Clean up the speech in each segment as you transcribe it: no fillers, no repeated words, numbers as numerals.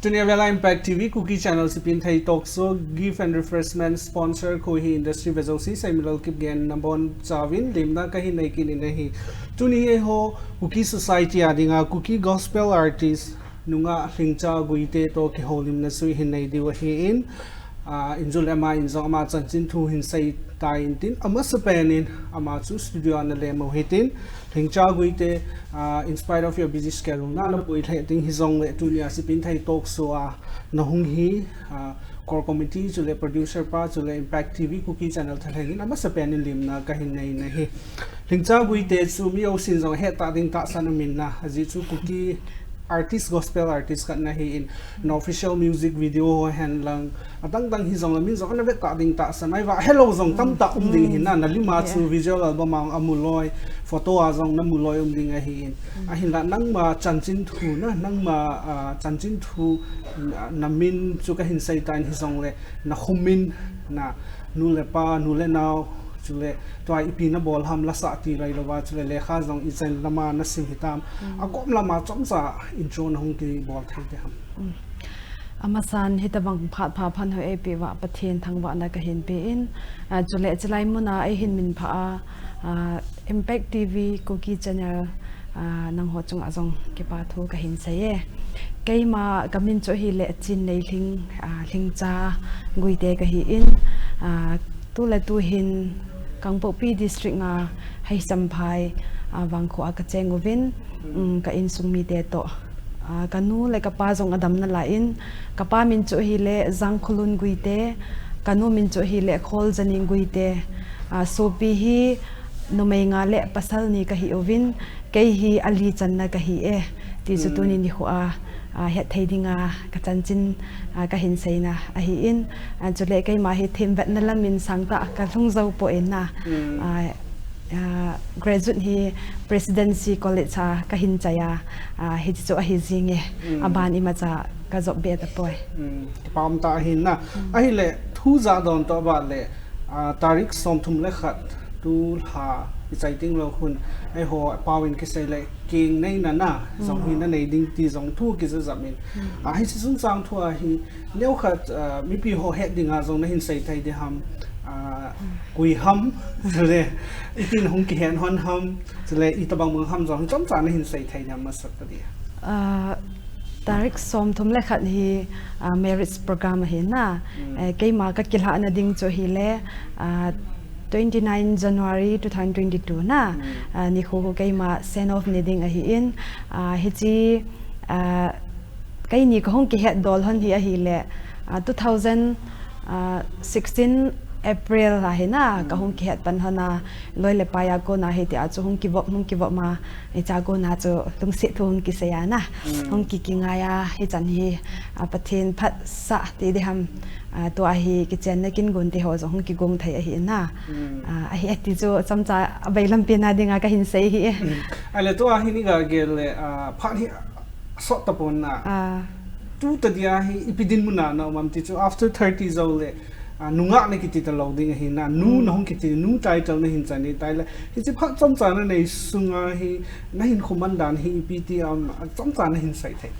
Chinneilhing Impact TV Kuki channel Chipinthei Talkshow gift and refreshment sponsor Kohi industry vezosi Seiminlal Kipgen nambon chawin limna kahi naikin inahi tuni ho Kuki society adinga Kuki gospel artist nunga Lhingcha Guite to ki holim na sui hinai diwahi in injul ama injong ama chanchin thu hin sai ta intin ama sapenin ama chu studio na le mo hitin Lhingcha Guite in spite of your busy schedule na poi thaiting hizong le tunia Chipinthei Talkshow na hung hi core committee chule producer pa chule Impact TV Kuki channel thalengin ama sapenin limna kahin nei na hi Lhingcha Guite chu mi o sin jong he ta ding ta sanamin na aji chu Kuki artist gospel artist kat na hi in no official music video han lang atang dang hi zong min zong na vet ta ding ta sanai wa hello zong tam ta ding hin na lima chu visual album ang amuloi photo a zong na muloi ding a hi in a hin la nang ma chanchin thu na nang ma chanchin thu na min chu ka hin sai tan hi zong le na khumin na nu le pa nu le naw chule toy ipi na bol ham la sa ti rai lawa chule lekha jong ichen lama na sim hitam akom lama chomsa intro na hung ki bol thai te ham amasan hitabang phat pha phan hoi epi wa pathen thangwa na ka hin pe in chule chlai muna ai hin min pha Impact TV Kuki channel nang ho chung azong ke pa thu ka hin saye keima kamin cho hi le Chinneilhing Lhingcha Guite ka hi in tu la tu hin Kangpopi district nga hay sampai wangko akachengovin ka insumi deto kanu le kapa jong adam na lain kapa min chu hi le zangkhulun Guite kanu min chu hi le khol janing Guite sopi hi nomei nga le pasal ni ka hi ovin ke hi ali channa ka hi e ti chu tu ni khua het theidinga ka chanchin ka hin seina a hi in chule kai ma hi thim vet na lamin sangta ka thungzau po enna graduate hi presidency college ka hin chaya hi chu a hi jinge aban ima cha ka job bet apoi pam ta hin na a hi le thu za don to ba le tarik som thum le khat tu ha exciting lo hun ai ho pawin ke sai le king nei na na zong hin na nei ding ti zong thu ki zamin a hi sung sang thu a hi neu khat mi pi ho he dinga zong na hin sai thai de ham kui ham le itin hong ki hen hon ham le I tabang mong ham zong chom cha na hin sai thai na ma sak ta dia tarik som thum le khat hi marriage program hi na ke ma ka kilha na ding cho hi le 29 January 2022 na ni kho kai ma send off needing a hi in hi chi kai ni ko hong ki het dol hon hi a hi le 2016 April la hi na ka hong ki het pan hana loi le pa ya ko na he ti a chu hong ki vop ma e cha ko na chu tung se thung ki se ya na hong ki nga ya hi chan hi pathen phat sa ti de ham to a hi ki chen na kin gun te ho zo hong ki gong thai a hi na a hi ti chu chamcha abailam pe na dinga ka hin sei hi ale to a hi ni ga gel le phat hi so ta pon na tu ta dia hi ipidin mu na mam ti chu after 30 zo le nunga na kiti ta loading hi na nu na hong kiti nu title na hin chani tai la hi chi phat chamcha na nei sunga hi na hin khumandan hi pt chamcha na hin sai thai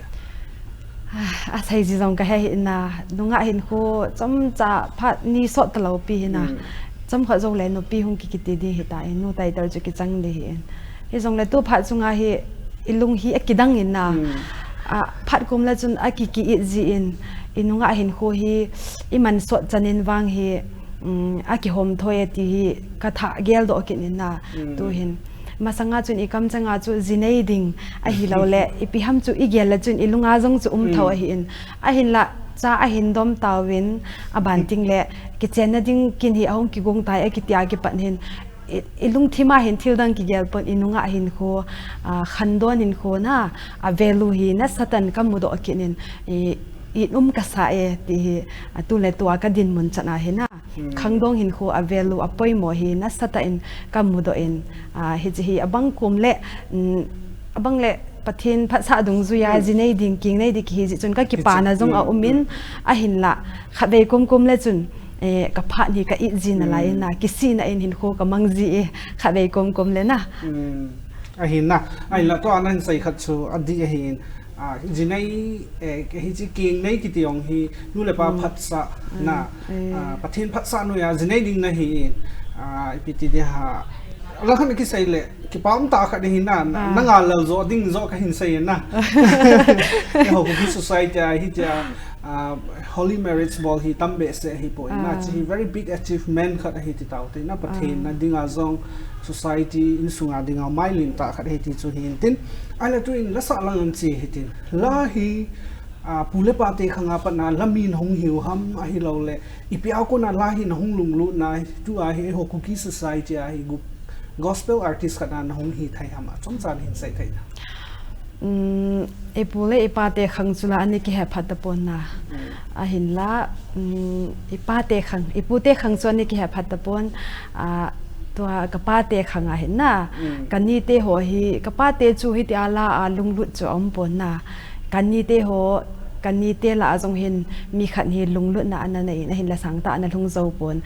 a thai ji jong ka he na nunga hin kho chamcha phat ni so ta lo pi na cham kha jong le no pi hong ki kiti di hi ta nu title chu ki chang de hi jong le tu phat chunga hi ilung hi akidang in na phat kum la chun aki ki ji in inunga hin kho hi iman so chanin wang hi aki hom thoye ti ka tha gel do kin na tu hin masanga chun ikam changa chu jinei ding a hi lo le ipi ham chu igel la chun ilunga jong chu thaw hi in a hin la cha a hin dom tawin aban ting le ki chen na ding kin hi ahong ki gong tai a ki tia ki pan hin ilung thima hin thildang ki gel pon inunga hin kho khandon hin kho na a value hi na satan kam mudo kinin ka sa e ti tu le to ka din mun chana he na khangdong hin kho a value a poi mo hi na sata in kam mudo in hi hi abang kum le abang le pathin phat sa dung zu ya jinei ding king nei dik hi chun ka ki pa na jong a umin a hin la khabe kum le chun ka pha ni ka I jin la in na ki si na in hin kho ka mangji e khabe kum le na a hin na ai la to anan sai khat chu adi a hin jinai hi chi king nei ki tiong hi nu le pa phat sa na pathin phat sa no ya jinai ding na hi ipiti de ha la khan ki sai le ki pam ta kha de hi na nga lal zo ding zo ka hin sai na ho ku society hi ja holy marriage ball hi tambe se hi po na chi very big achievement kha hi ti taw te na pathin na dinga zong society in sunga dinga mailin ta kha hi ti chu hin tin ala tu in la sa lang chi hi tin la hi pule pa te khanga pa na lamin hong hiu ham a hi lo le ipia ko na la hi na hong lung lu na tu a hi ho Kuki society a hi gospel artist kha na hong hi thai ham a chom chan hin sai thai na epule ipate khang chula ani ki he phat pon na a hin la ipate khang ipute khang chu ani ki he phat pon to kapate khang a hin na kani te ho hi kapate chu hi ti ala a lunglut chu om pon na kani te ho kani te la azong hin mi khat hi lunglut na ana nei na hin la sang ta na lung zo pon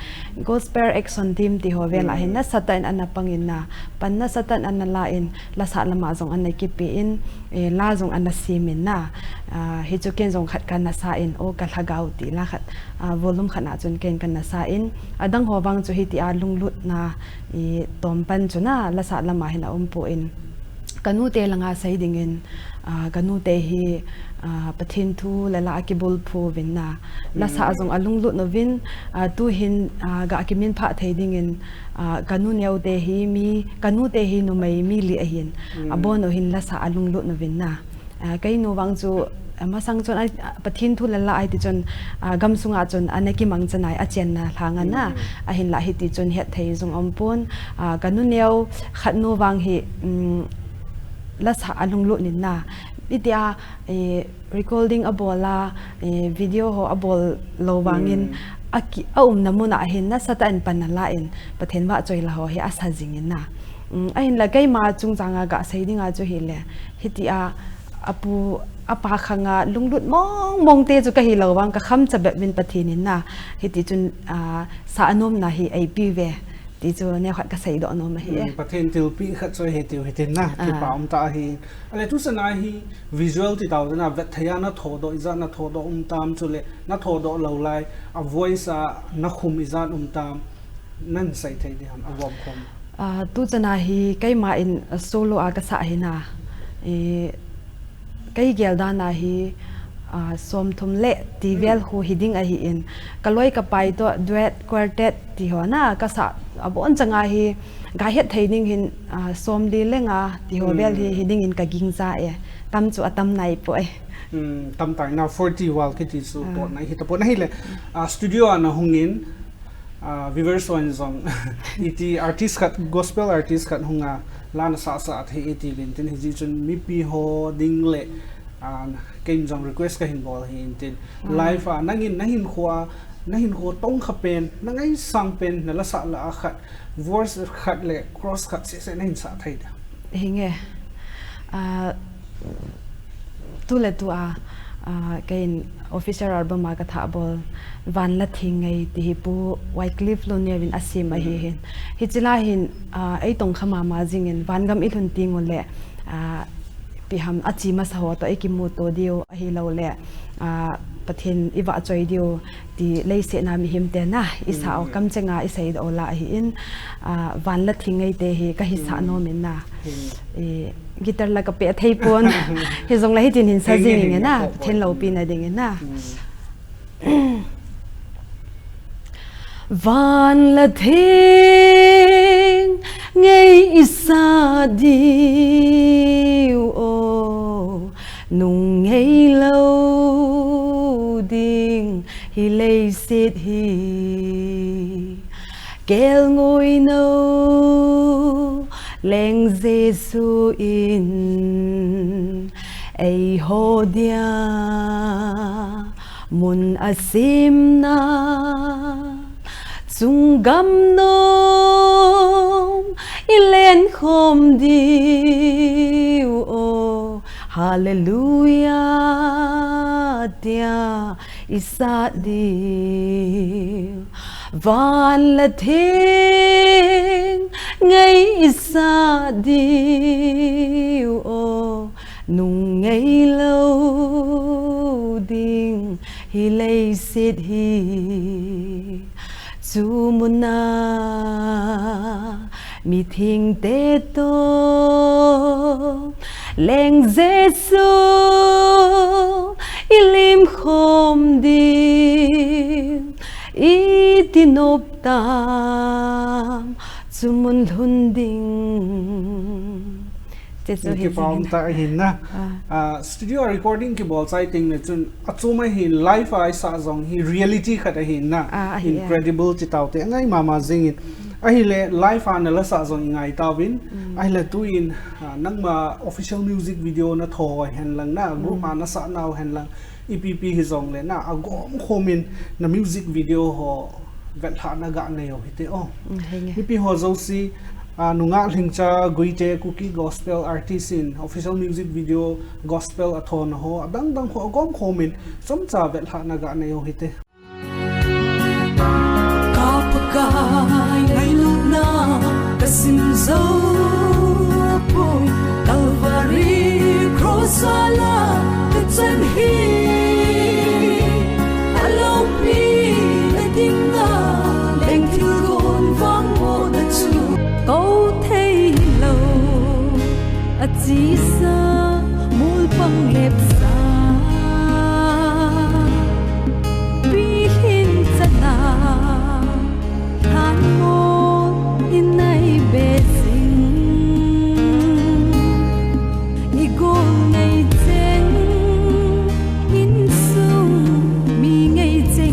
gospel action team ti ho vela hin na satan ana pangin na pan na satan ana la in la sa lama zong ana ki pe in la zong ana simin na hi chu ken zong khat kan na sa in o ka lhagau ti la khat volume khana chun ken kan na sa in adang ho wang chu hi ti a lunglut na i tom pan chu na la sa lama hin a po in kanu te langa sai ding in kanu te hi pathin thu lala akibul phu vinna la sa azong alung lut no vin tu hin ga akimin pha thei ding in kanu neu te hi mi kanu te hi no mai mi li a hin abon no hin la sa alung lut no vinna kai no wang chu ma sang chon pathin thu lala ai ti chon gam sunga chon anaki mang chanai a chen na thanga na a hin la hi ti chon het thei zong ompon kanu neu khat no wang hi la sa alung lut nin na itia recording abola video ho abol lo wangin aki namuna hin na satan panala in pathen wa choi la ho hi asa jingin na ahin la kai ma chung changa ga seidinga chu hi le hitia apu apa khanga lunglut mong te chu ka hi lo wang ka kham chabe min pathin in na hiti chun sa anom na hi ai pi ve ti chu ne khat ka sei do no ma hi pathen til pi khat choi he ti he na ki paum ta hi ale tu sana hi visual ti taw na vet thaya na tho do iza na tho do tam chu le na tho do lo lai a voice na khum izan tam nan sai thai di ham awom khom tu chana hi kai ma in solo a ka sa hi na kai gel da na hi som thum le tivel hu hiding a hi in kaloi ka pai to duet quartet ti ho na ka sa abon changa hi ga het theining hin som li lenga ti ho bel hi hiding in ka ging za e tam chu atam nai po e tam tai na 40 wal ki ti su to nai hi to po nai le studio ana hungin viewers on zong iti artist khat gospel artist khat hunga lana sa sa the iti bin tin hi chun mi pi ho ding le kem jong request ka hin bol hi tin live nangin khwa tong kha pen nangai sang pen na la sa la khat voice khat le cross khat se nahin sa thai da hinge tu le tu kain officer album ma ka tha bol van la thingai ti pu Wycliffe lo ne win asim a hi hin hichila hin ai tong khama ma jingin van gam i thun ting le pi ham achi ma sa ho to ekimu to dio a hi lo le pathin iwa choi dio ti lei se na mi him te na isa o kam chenga isai do la hi in van la thingai te hi ka hi sa no min na guitar la ka pe thei pon hi jong la hi tin hin sa jing na then lo pi na ding na van la thing ngay isa di o nung ngay lâu ding hi lay sit hi kel ngồi nâu leng Giêsu in ai ho dia mun asim na chung gam nom ilen khom diu o hallelujah tia isa diu van la thing ngay isa diu o nung ngày lâu đình hi lấy xịt hi chú muốn na mi thiên tế tô leng dễ số ilim khom đi ý tin nộp tam chú muốn hôn đình cái form ta hin na studio recording ki bol sai ting ne chun achuma hin live ai sa zong hi reality khata hin na incredible chitaw te ngai mama zing a hi le live an la sa zong ngai tawin ai la tu in nang ma official music video na thoi hen lang na group ma na sa naw hen lang epp hi zong le na agom khomin na music video ho vet ha na ga ne ho hite o mi pi ho zo si nunga Lhingcha Guite Kuki gospel artist in official music video gospel athon ho adang dang ho gom khomin somcha vel ha naga nei ho hite kapakai ngai luna kasim zo po Calvary cross ala the time he allow me letting the length you gone vang mo the chu câu thấy lâu à chỉ xa môi băng lẹp xa vì hình chân na than môn in này bề sinh đi cô ngày trên in sung mi ngày trên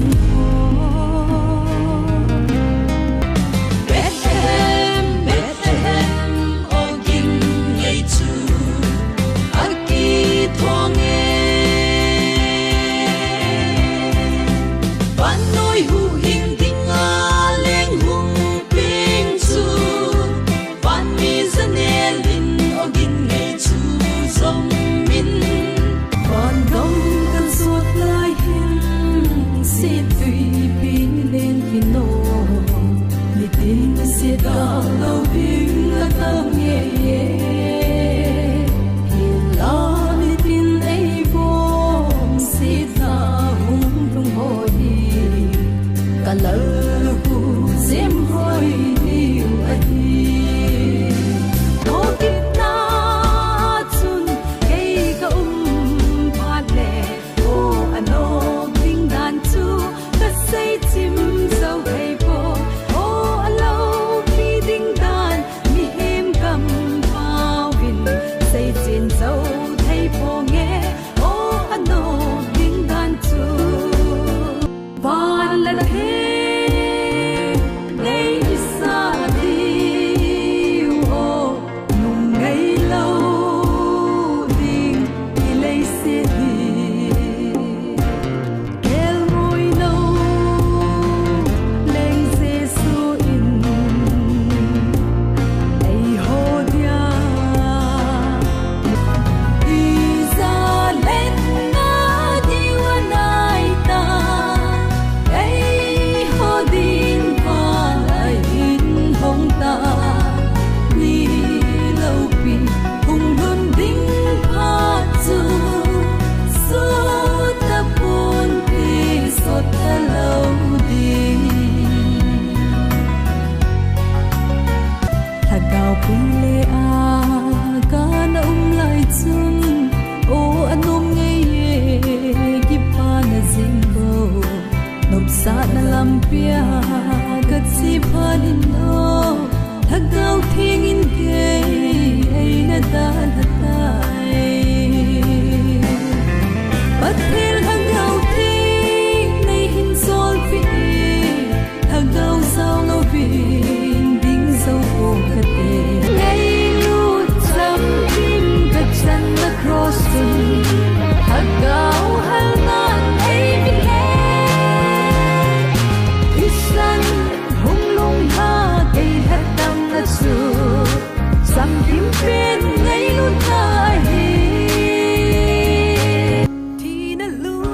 Tina Lu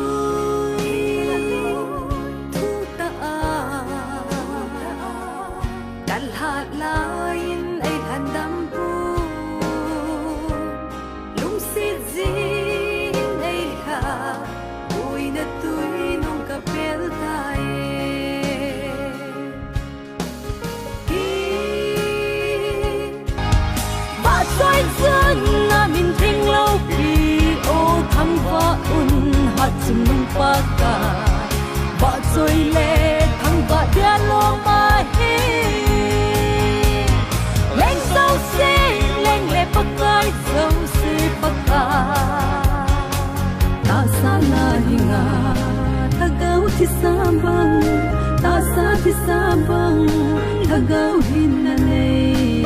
chung nung pa ka ba choi le thang ba dia lo ma hi leng sao se leng le pa kai sao se pa ka ta sa na hinga ta gau thi sam bang ta sa thi sam bang ta gau hin na nei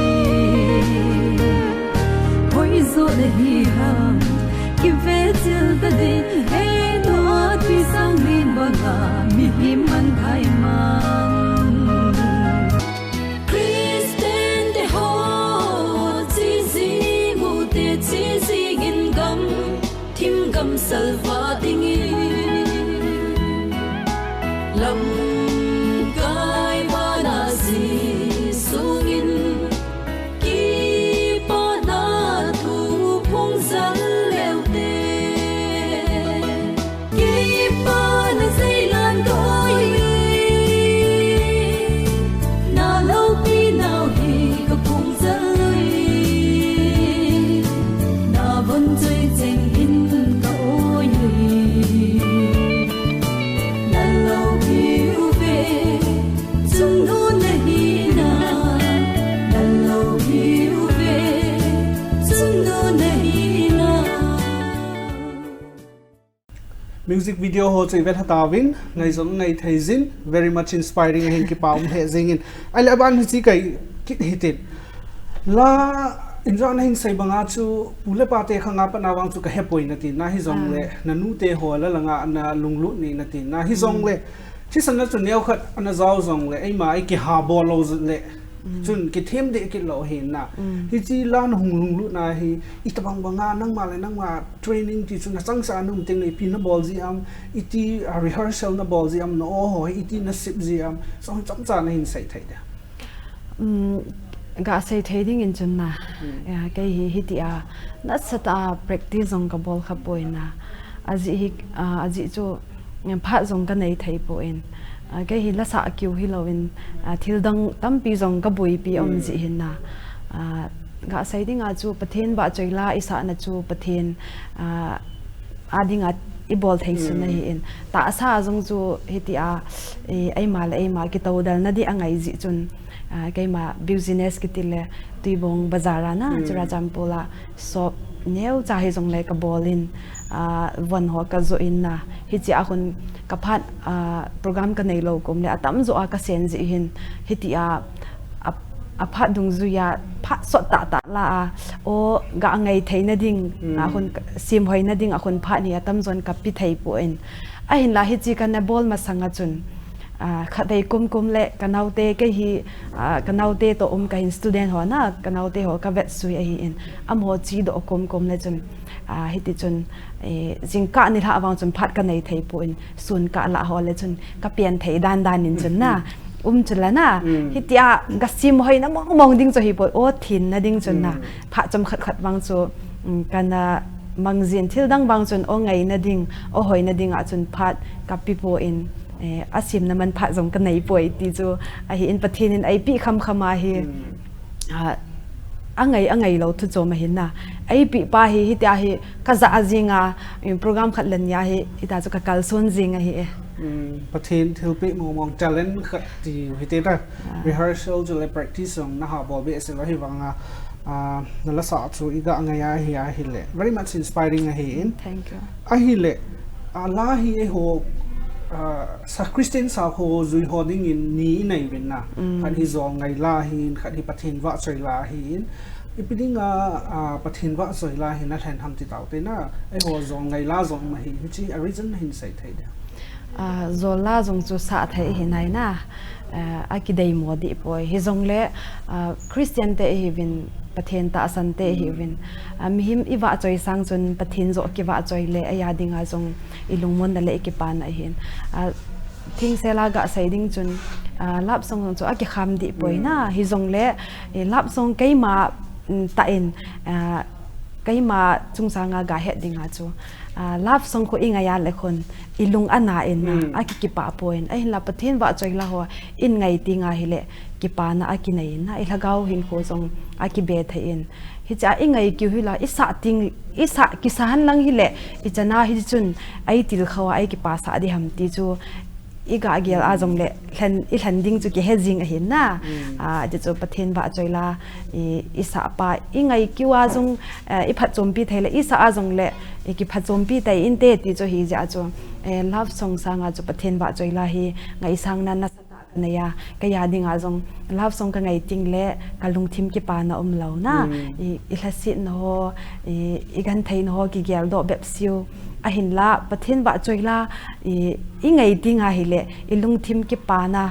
hoi zo le hi ham ki ve til ba din hey no ti sang lin ba ga mi hi man khai mang Christian de ho chi zi mu te chi zi gin gam tim gam salva ding lam kai ba na si sungin ki pa na thu phong zal leo te ki pa na sei lan doi na lo pi nào hi ka phong zal na von chơi cheng in ka oi na lo hiu ve chung nu na hi na lo hiu ve chung nu na hi na Music video ho chei vet hatawin ngai zong ngai theizin very much inspiring hin ki paum he zingin ai la ban chi kai kit hitit la injon hin sei banga chu pule pa te khanga pa nawang chu ka hepoi na ti na hi zong le nanu te ho la langa na lunglu ni na ti na hi zong le chi san na chu neu khat ana zaw zong le ai ma ai ki ha bo lo le chun ki them de ki lo hin na hi chi la na hung lunglu na hi itabang banga nang ma le nang ma training ti chu na chang sa num ting le pi na ball ji am iti rehearsal na ball ji am no ho iti na sip ji am so cham cha na hin sai thai da ga sei thading in chun na ya kai hi ti a na sata practice ong ka bol kha poina aji chu pha zong ka nei thai po in cái hi la sa kyu hi lovin thil dang tam pi zong ka bui pi om ji hin na ga sai ding a chu pathen ba choila isa na chu pathen adinga i bol thei su na hi in ta sa zong chu hi ti a ai ma ki to dal na di angai ji chun cái mà business cái tile tùy bong bazara na chura champola so neu cha hi zong le ka bolin van ho ka zo in na hi chi a hun ka phat program ka nei lo kom le atam zo a ka sen ji hin hi ti a phat dung zu ya phat so ta la o ga ngai theina ding a hun sim hoi na ding a hun phat ni atam zon ka pi thei po in a hin la hi chi ka na bol ma sanga chun khadai kum le kanaute ke hi kanaute to ka hin student ho na kanaute ho ka vet sui hi in am ho chi do kum le chun hi ti chun jing ka ni la awang chun phat ka nei thei pu in sun ka la ho le chun ka pian thei dan in chun na chula na hi tia ga sim hoi na mong ding cho hi po o thin na ding chun na pha cham khat wang chu kana mangjin thil dang bang chun o ngai na ding o hoi na ding a chun phat ka pi po in asim na man pha zong ka nei poi ti chu a hi in pathin in ai pi khama hi angai lo thu chom hin na ai pi pa hi tia hi ka za azinga program khat lan ya hi ita chu ka kal son zinga hi pathin thil pi mong challenge khat ti hi te ta rehearsal ju le practice song na ha bo be se lo hi wanga na la sa chu iga ngaya hi le very much inspiring hi in thank you a hi le la hi e ho sa Christian sa ho zui holding in ni nei ben na khan hi zong ngai la hin khan hi pathin wa choi la hin ipiding pathin wa choi la hin na than ham ti tau te na ai ho zong ngai la zong ma hi chi a reason hin sai thai da zola zong chu sa thai hi nai na akidei modi poi hi zong le Christian te hi vin pathen ta san te hi vin mihim iwa choi sang chun pathin zo ki wa choi le aya dinga zong ilungmon na le ki pan a hin thing sela ga sai ding chun lap song chu aki kham di poi na hi zong le lap song keima ta in keima chung sanga ga he dinga chu love song ko inga ya le khon ilung ana in na aki ki pa point ai la pathen wa choi la ho in ngai tinga hile ki pa na aki nei na i lagau hin ko song aki be the in hi cha ingai ki hila isa ki sahan lang hile i chana hi chun ai til khawa ai ki pa sa di ham ti chu iga agel azong le hlan ding chu ki hedging a hin na je chu pathen ba choila isa pa ingai ki wa jong i phat chompi thele isa azong le ki phat chompi tai in te ti chu hi ja chu love song sanga chu pathen ba choila hi ngai sang na na naya kaya ding azong love song ka ngai ting le kalung thim ki pa na lo na i hlasit no i gan thai no ki gel do bep siu a hin la pathen ba choila i ngai tinga hile ilung thim ki pa na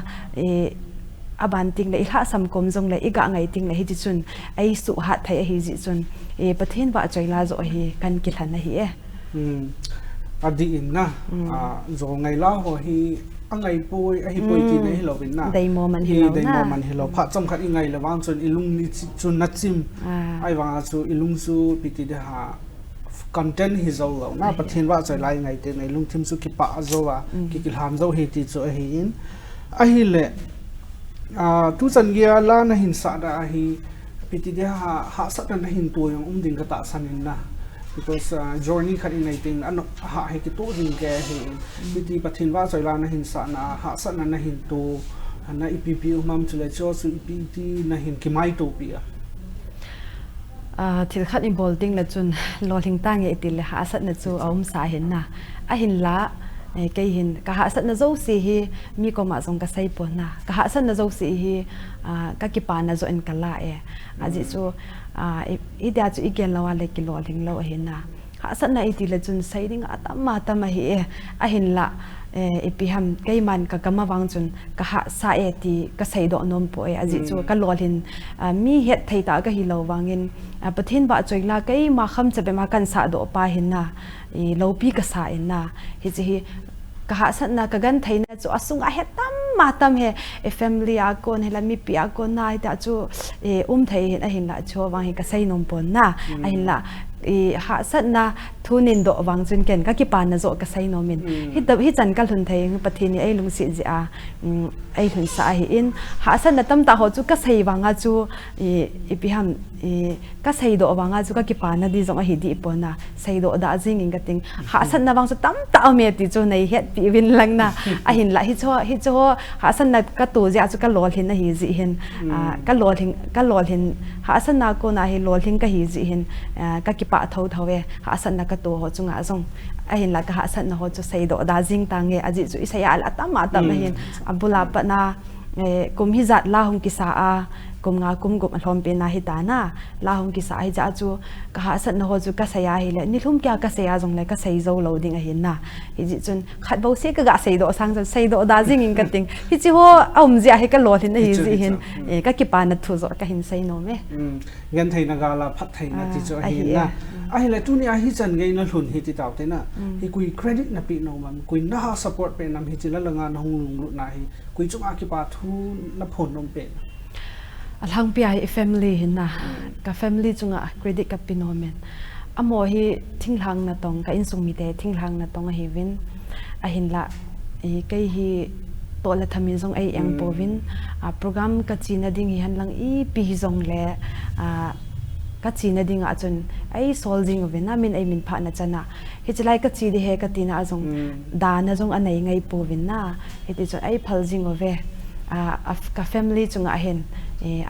aban ting le ila sam kom jong le iga ngai ting le hi ji chun ai su ha thai hi ji chun pathen ba choila zo hi kan ki thlan na hi adi in na zo ngai la ho hi angai poi a hi poi ti nei lo bin na dei mo man hi lo pha chom khat ingai le wang chun ilung ni chun na chim ai wa chu ilung su piti de ha content hi zo lo na pathen wa choi lai ngai te nei lung thim su ki pa zo wa ki ham zo hi ti cho hi in a hi le tu chan gia la na hin sa da hi piti de ha sa na hin tu yong ding ka ta sanin na because journey khat in ting an ha he ki to ding ke he piti pathen wa choi la na hin sa na ha sa na hin tu na ipp mam chule cho su ipp na hin ki mai to pi thil khat in bolting la chun lo Lhingta nge til le ha sat na chu aum sa hin na a hin la ke hin ka ha sat na zo si hi mi ko ma zong ka sai po na ka ha sat na zo si hi ka ki pa na zo en kala a ji chu i da chu i ken lawa le ki lo Lhing lo hin na ha sat na i ti le chun sai ding atama hi a hin la ipiham kai man ka kama wang chun ka ha sa ti ka sai do nom po aji chu ka lolhin mi het thei ta ka hi lo wangin pathin ba choila kai ma kham chabe ma kan sa do pa hin na lo pi ka sa in na hi chi ka ha san na ka gan thei na chu asung a het tam he family a kon hela mi pi a kon na ta chu thei hin a hin la chu wang hi ka sai nom pon na a hin la ha sat na thunin do wang chun ken ka ki pa na zo ka sai no min hi chan kal hun thei pathini ai lung si ji a ai hun sa hi in ha sat na tam ta ho chu ka sai wanga chu i pi ham ka sai do wanga chu ka ki pa na di zong a hi di pon na sai do da jing in ka ting ha sat na wang chu tam ta me ti chu nei het pi win lang na a hin la hi cho ha sat na ka tu ja chu ka lol hin na hi ji hin ka lol hin ha sat na ko na hi lol hin ka hi ji hin ka ki pa thau we ha san na ka to ho chunga zong a hin la ka ha san na ho chu sei do da jing ta nge aji chu isaya al atam hin abula pa na kum hi zat la hung ki sa a kum nga kum gum hlom pe na hi ta na la hung ki sa hi ja chu ka ha san na ho chu ka saya hi le ni hlum kya ka saya zong le ka sei zo lo ding a hin na hi ji chun khat bo se ka ga sei do sang sei do da jing in ka ting hi chi ho aum ji a hi ka lo hin hi ji hin ka ki pa na thu zo ka hin sei no me gan thei na ga la phat thei na ti cho hi na ai la tu ni a hi chan ngai na hlun hi ti taw te na hi kui credit na pi no mam kui na support pe nam hi chi la nga na hung lung lu na hi kui chu a ki pa thu na phon nom pe alhang pi ai family hin na ka family chunga credit ka pinomen amo hi thinglang na tong ka insung mi te thinglang na tong hi win a hin la kai hi to la thamin jong ai eng povin program ka china ding hi han lang i pi jong le ka china ding a chun ai solving of na min ai min pha na chana hi chlai ka chi di he ka tina jong da na jong anai ngai povin na hi ti chon ai phal jing ove ka family chunga hen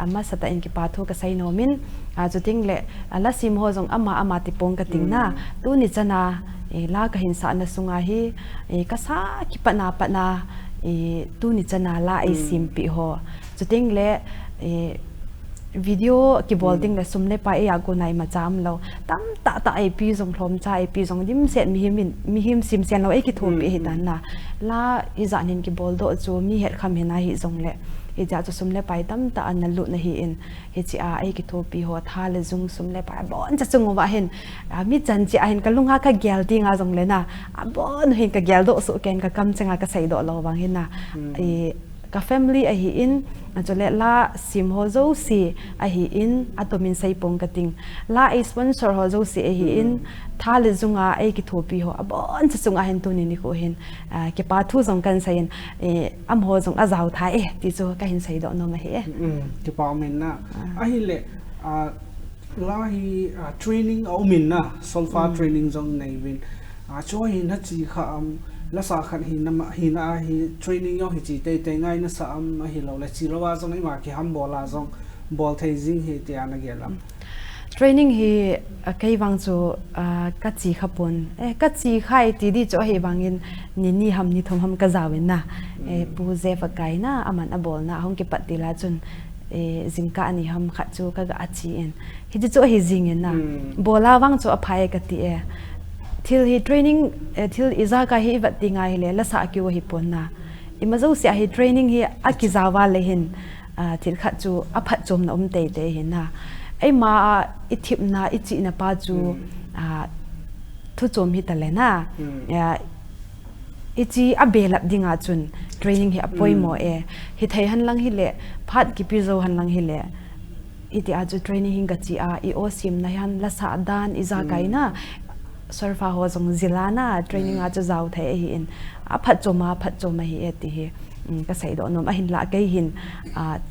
ama sata in ki pa tho ka sai no min chu ting le ala sim ho jong ama ti pong ka ting na tu ni chana la ka hin sa na sunga hi ka sa ki pa na tu ni chana la ai sim pi ho chu ting le video ki bolting le sumne pa e ago nai ma cham lo tam ta ai pi jong thlom cha ai pi jong dim set mi him sim sen lo e ki thom pi hi tan na la i zanin ki bol do chu mi het kham he na hi jong le e ja chu sumle pai tam ta an lu na hi in he chi a ai ki thopi ho tha le jung sumle pa bon cha chung wa hin mi chan chi a hin ka lunga ka gyal ti nga jong le na a bon hin ka gyal do su ken ka kam changa ka sai do lo wang hin na ka family a hi in chole la sim ho zo si a hi in atomin sei pong kating la a sponsor ho zo si a hi in thal zunga ai ki thopi ho abon chunga hen tu ni ko hin ke pa thu zong kan sain am ho zong a zau thai ti chu ka hin sei do no ma he ke pa min na a hi le la hi training au min na solfa training zong nei win cho hin ha chi kha la sa khan hin na hin a hi training yo hi chi te ngai na sa hi lo la chi rawa zong nei ma ki ham bola zong bol thei jing hi te ana gelam training hi kai wang chu ka chi khapon ka chi khai ti di cho he wangin ni ham ni thom ham ka zawin na pu je fa kai na aman abol na hong ki patila chun zingka ani ham kha chu ka ga achi en hi chu hi jing en na bola wang chu aphai ka ti thil hi training thil iza ka hi wat tinga hi le la sa ki hi pon na imazo sia hi training hi akizawa le hin thil kha chu aphat chom na te te hin na ai ma ithip na ichi na pa chu thu chom hi tale na ichi abelap dinga chun training hi apoi mo hi thai han lang hi le phat ki pi zo han lang hi le iti a chu training hinga chi a I o sim na han la sa dan iza kai na surfa ho zong zilana training a chu zau thai hi in a phat choma hi eti hi ka sai do nom a hin la kai hin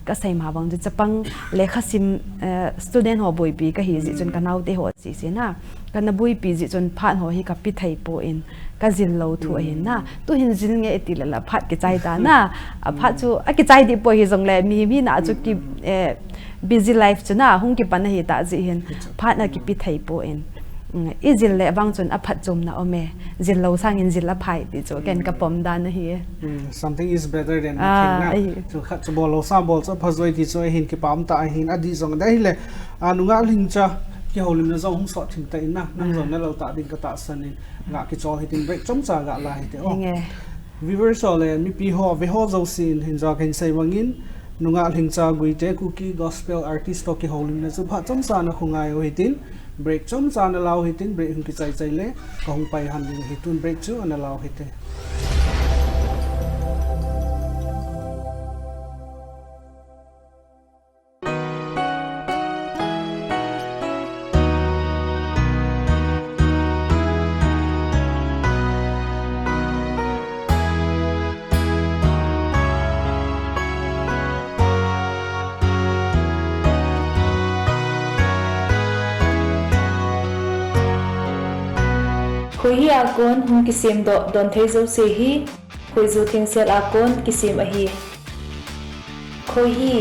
ka sai ma bang chapang lekha sim student ho boi pi ka hi ji chun kanau te ho chi se na kana bui pi ji chun phan ho hi ka pi thai po in ka zil lo thu hin na tu hin zil nge eti la phat ke chai ta na a phat chu a ke chai di po hi zong le mi na chu ki busy life chuna hung ki pan hi ta ji hin phat na ki pi thai po in izil le bang chun a phat chom na ome zil lo sang in zil la phai ti chu ken ka pom dan hi something is better than nothing na chu khat chu bol sa bol so phazoi ti chu hin ki pam ta hin adi zong dai le anunga Lhingcha ki holim na zong so thim tai na nang zong na lo ta ding ka ta san in nga ki chol hi tin break chom cha ga la hi te viewers so le mi pi ho ve ho zo sin hin za ken sai wangin nunga Lhingcha Guite Kuki gospel artist to ki holim na chu pha chom sa na khungai ho hi tin break chom cha na lao hi tin break hin ki chai le ka hung pai han ding hi tun break chu ana lao hi te Khoi hi akon hung kisim do don thei zo se hi khoi zu thing sel akon kisim a hi khoi hi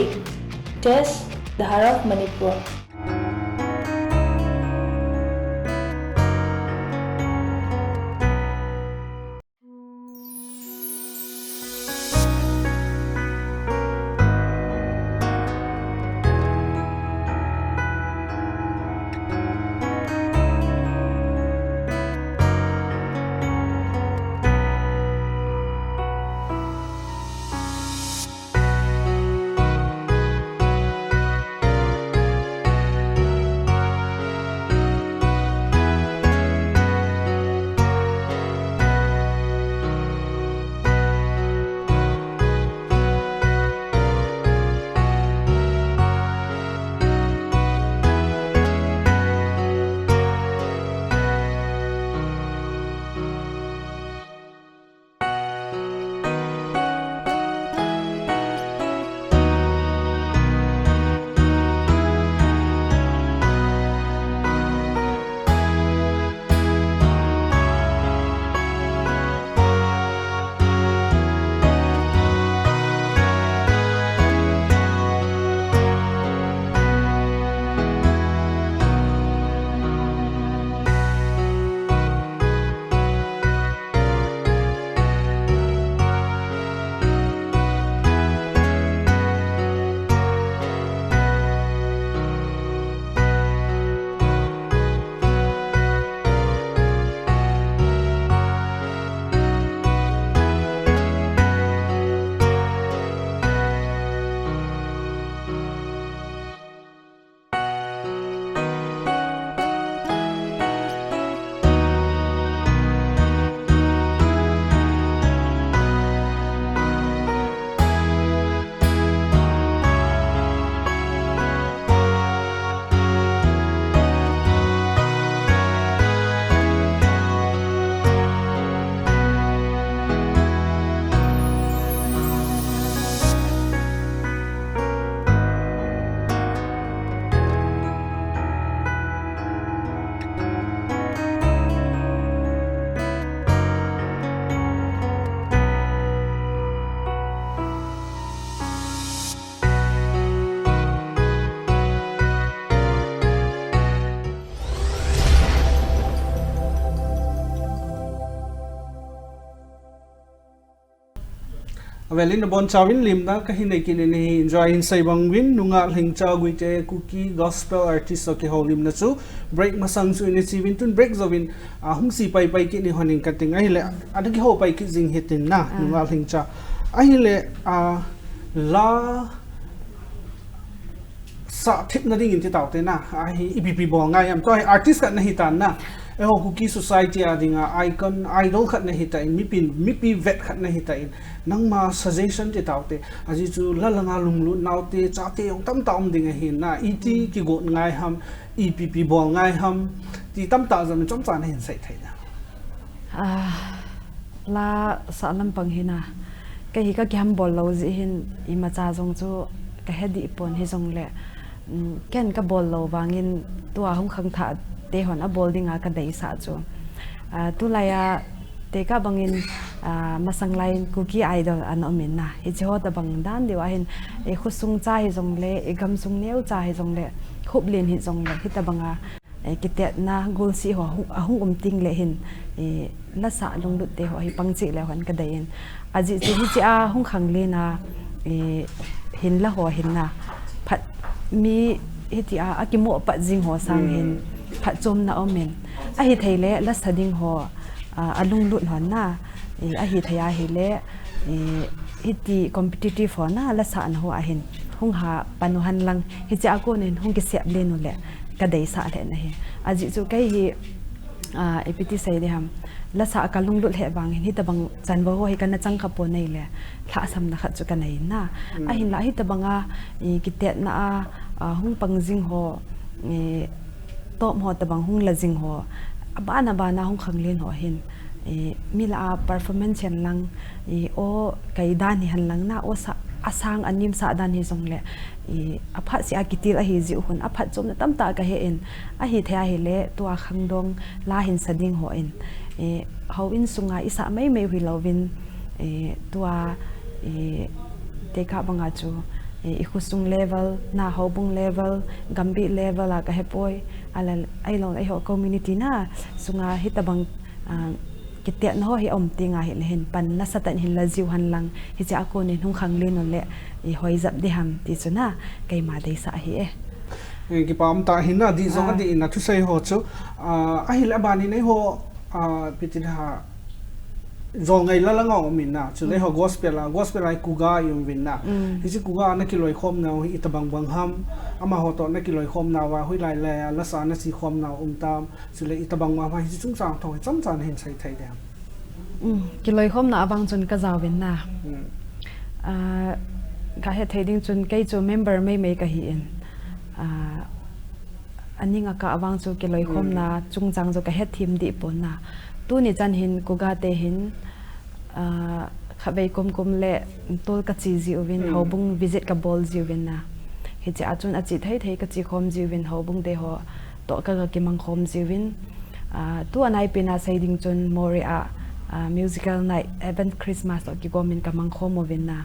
test the heart of Manipur velin bon chawin limna kahi nei kin ni enjoy in saibang win nunga Lhingcha Guite Kuki gospel artist so ki holim na chu break masang chu ni chiwin tun break zowin hung si pai pai ki ni honing kating ai le adagi ho pai ki jing hitin na nunga Lhingcha ai le la sa thip na ding in ti tawte na ai ipp bo ngai am to artist ka na hitan na eho Kuki society adinga icon idol khat na hita in mipi vet khat na hita in nangma suggestion ti tawte aji chu lalanga lunglu naute chate yong tam tam dinga hin na iti ki go ngai ham epp bol ngai ham ti tam ta zam chom chan hin sai thaina la sa lam pang hina ka hi ka gyam bol lo ji hin I ma cha jong chu ka hedi pon hi jong le ken ka bol lo wangin to a hung khang tha te hon a bol dinga ka dei sa chu tu laya te ka bangin masang lain Kuki idol an omin na hi cho ta bang dan dewa hin e khusung cha hi jong le e gam sung neu cha hi jong le khup len hi jong le hi ta banga e kitet na gul si ho ahung ting le hin e la sa long lut te ho hi pangchi le hon ka dei in aji chi hi chi a hung khang le na e hin la ho hin na phat mi hi ti a akimo pa jing ho sang hin phat chom na omen a hi theile la sading ho alung lut hon na a hi thaya hi le hi ti competitive ho na la sa an ho a hin hung ha panuhan lang hi cha ko nen hung ki sep le nu le ka dei sa le na hi aji chu kai hi epiti sai de ham la sa ka lung lut he bang hi ta bang chan bo ho hi kana chang kha po nei le thla sam na khat chu ka nei na a hin la hi ta banga ki tet na hung pang jing ho top ho ta bang hung la jing ho bana hung khang len ho hin mila performance chen lang o kai dan hi han lang na o sa asang anim sa dan hi jong le apha si akitil a hi ji hun apha chom na tam ta ka he in a hi thya hi le to a khang dong la hin sading ho in how in sunga isa mai wi lovin to a te ka banga chu ikhusung level na hobung level gambi level a ka hepoi ala ai long ai ho community na sunga hitabang kitia no hi om tinga hi lehen pan na satan hin la jiw han lang hi cha ko ni hung khang le no le I hoi zap de ham ti chuna kai ma dei sa hi ki pam ta hin na di zong di na thu sai ho chu a hi la bani nei ho pitin ha zong ngai la ngong min na chu le ho gospel ai KUGAA yum win na hi chi KUGAA na ki loi khom na hi tabang bang ham ama ho to na ki loi khom na wa hui lai la sa na si khom na tam chu le itabang ma hi chung sang thoi cham chan hin sai thai de ki loi khom na awang chun ka zaw win na ga he thading chun kai chu member mai ka hi in aninga ka awang chu ki loi khom na chung chang zo ka he thim di pon na tu ni chan hin KUGAA te hin khabei kom le tol ka chi ji win hobung visit ka bol ji win na hi cha chun a chi thei ka chi khom ji win hobung te ho to ka ki mang khom ji win tu anai pina saiding chun more musical night event Christmas ki gomin ka mang khom win na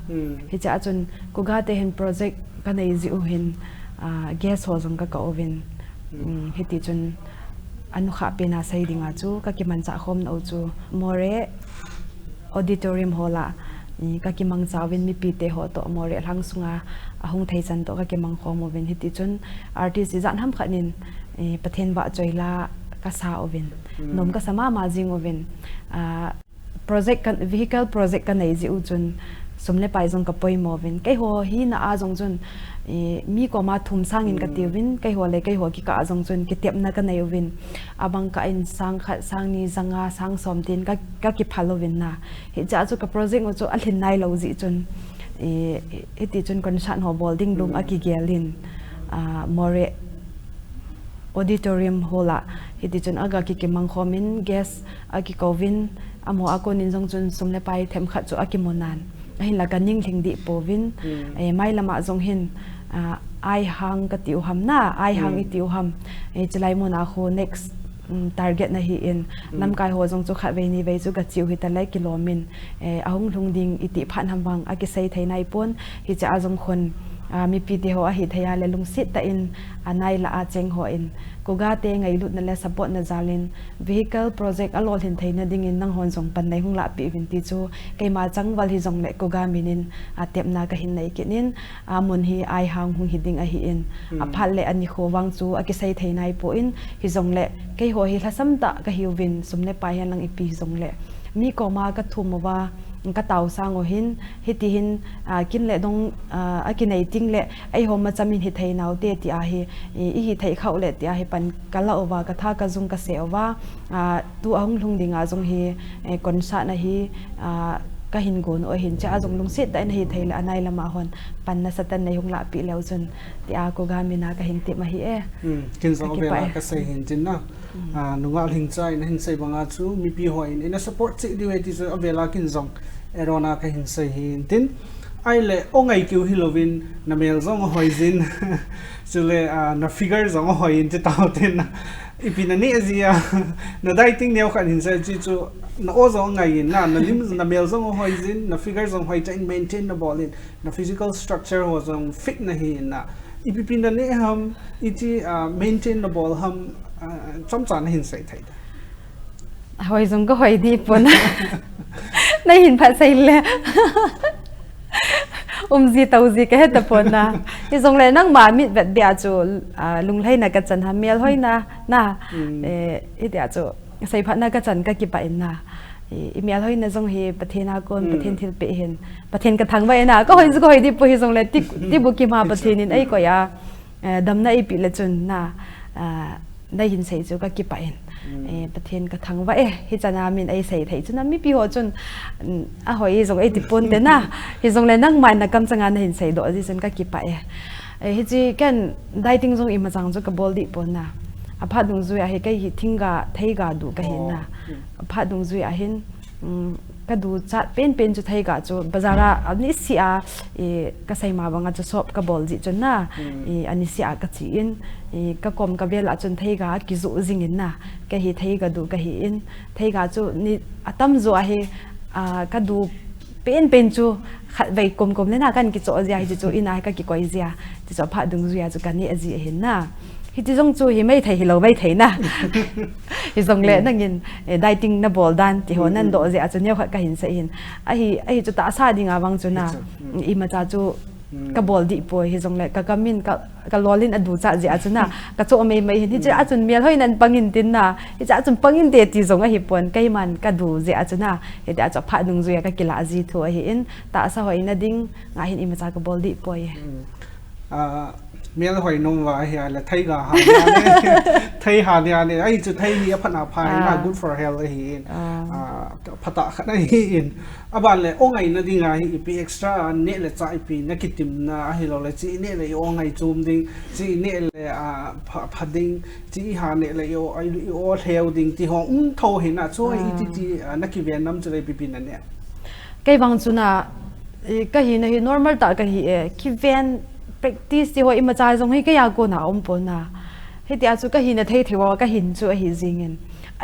hi cha chun KUGAA te hin project ka nei ji u hin guest ho jong ka ovin hi ti chun anu kha pena saidinga chu ka ki man cha khom no chu more auditorium hola ka ki mang chawin mi pi te ho to more hlang sunga ahung thei chan to ka ki mang khom ovin hiti chun artist zan ham khanin pathen ba choila ka sa ovin nom ka sama ma jing ovin project kan vehicle project kan nei ji u chun somle pai jong ka poi movin kai ho hi na a jong chun mi ko ma thum sang in ka tiwin kai ho le kai ho ki ka jong chun ki tep na ka nei win abang ka in sang khat sang ni zanga sang som tin ka ki phalovin na hi cha chu ka project ngo chu alhin nai lo ji chun ti chun concert ho building lung a ki gelin more auditorium hola hi ti chun aga ki mang khomin guest a ki kovin amo akon in jong chun somle pai them khat chu a ki monan hin la kaning thing di povin mai lama jong hin ai hang ka tiu ham na ai hang I tiu ham chlai mo na kho next target na hi in lam kai ho jong chu kha ve ni ve chu ka chiu hi ta lai kilomin ahung lung ding iti phan ham wang a ki sei thei nai pon hi cha jong khon mi pi te ho a hi thaya le lung sit ta in anai la a cheng ho in KUGAA te ngai lut na le support na zalin vehicle project alol hin theina ding in nang hon jong pan nei hung la pi vin ti chu keima changwal hi jong le KUGAA minin a tep na ka hin nei kenin a mun hi ai hang hung hi ding a hi in a phal le ani khowang chu a ki sai theinai po in hi jong le ke ho hi thasam ta ka hi win sumle pa hian lang ipi jong le mi ko ma ka thumawa ka tau sang o hin hiti hin kin le dong a ki nei ting le ai ho ma chamin hi thei nau te ti a hi hi thei khau le ti a hi pan kala owa ka tha ka jung ka se owa tu ahung lung dinga jong hi kon sa na hi ka hin gon o hin cha jong lung sit dai na hi thei le anai lama hon pan na satan nei hung la pi leu chun ti a KUGAA mina ka hin ti ma hi e kin zong vela ka sei hin tin na nunga Lhingcha in hin sei banga chu mi pi ho in a support chi di we ti so avela kin zong erona ka hin sei hin tin ai le ongai kiu hilovin na mel zong hoizin chule na figure zong hoin ti taw tin ipina ni azia na dieting neu khan hin sei chi chu na o zong ngai na lim na mel zong hoizin na figure zong hoi chain maintain na ball in na physical structure ho zong fit na hi na ipipina ni ham iti maintain na ball ham chom chan hin sei thai hoi zong ko hoi di pon nay hin pha sei le gì tàu gì cái hết tập phun na thì giống lại năng mà mít vật bia chu lung hay na cái chân ham miel hoi na ít dia chu xây phát na cái chân cái kịp bậy na miel hoi na giống hi bát thiên akon bát thiên thil pe hin bát thiên cái thằng vậy na có hoi đi po hi giống lại ti bu kim ha bát thiên in ai ko ya đâm na ipi le chun na nay hin sei chu cái kịp bậy bát thiên cái thằng vậy hi chana min ai sei thei chuna mi pi ho chun a hoi giống ai ti pon te na hi giống lại năng mai na kam changa na hin sei do ji chun cái kịp bậy hi chi kan dieting giống im chang chu ka bol di pon na a pha dung zui a he kai hi thinga theiga du ka hin na a pha dung zui a hin ka du chat pen chu theiga chu bazara ani sia ka sai ma banga chu shop ka bol ji chun na ani sia ka chi in ka kom ka vel a chun theiga ki zu jing in na ka hi theiga du ka hi in theiga chu ni atam zo a he ka du pen chu khat vai kom le na kan ki cho zia hi chu ina ka ki koi zia chi cho pha dung zui a chu kan ni a ji hin na hi ti jong chu hi mai thei hi lo mai thei na hi jong le na ngin dieting na bol dan ti ho nan do je a chu neu kha ka hin se hin a hi chu ta sa dinga wang chu na I ma cha chu ka bol di poi hi jong le ka kamin ka lolin adu cha je a chu na ka chu mai mai hi cha a chun miel hoi nan pangin tin na hi cha chun pangin te ti jong a hi pon kai man ka du je a chu na hi ta cha pha dung zuya ka kila ji thu hi in ta sa hoi na ding nga hin I ma cha ka bol di poi miel hoi nong wa hi ala thai ga ha thai ha dia ne ai chu thai ni phana phai na good for health hi phata khana hi in aban le ongai na dinga hi pi extra ne le chai pi na kitim na hi lo le chi ne le ongai chum ding chi ne le phading chi ha ne le yo ai o heu ding ti hong tho hi na chu I ti na ki vietnam chu le pi pi na ne kai wang chu na ka hi na hi normal ta ka hi ki ven practice ti ho I ma cha jong hi ka ya ko na pon na he ti a chu ka hi na thei thewa ka hin chu a hi jingin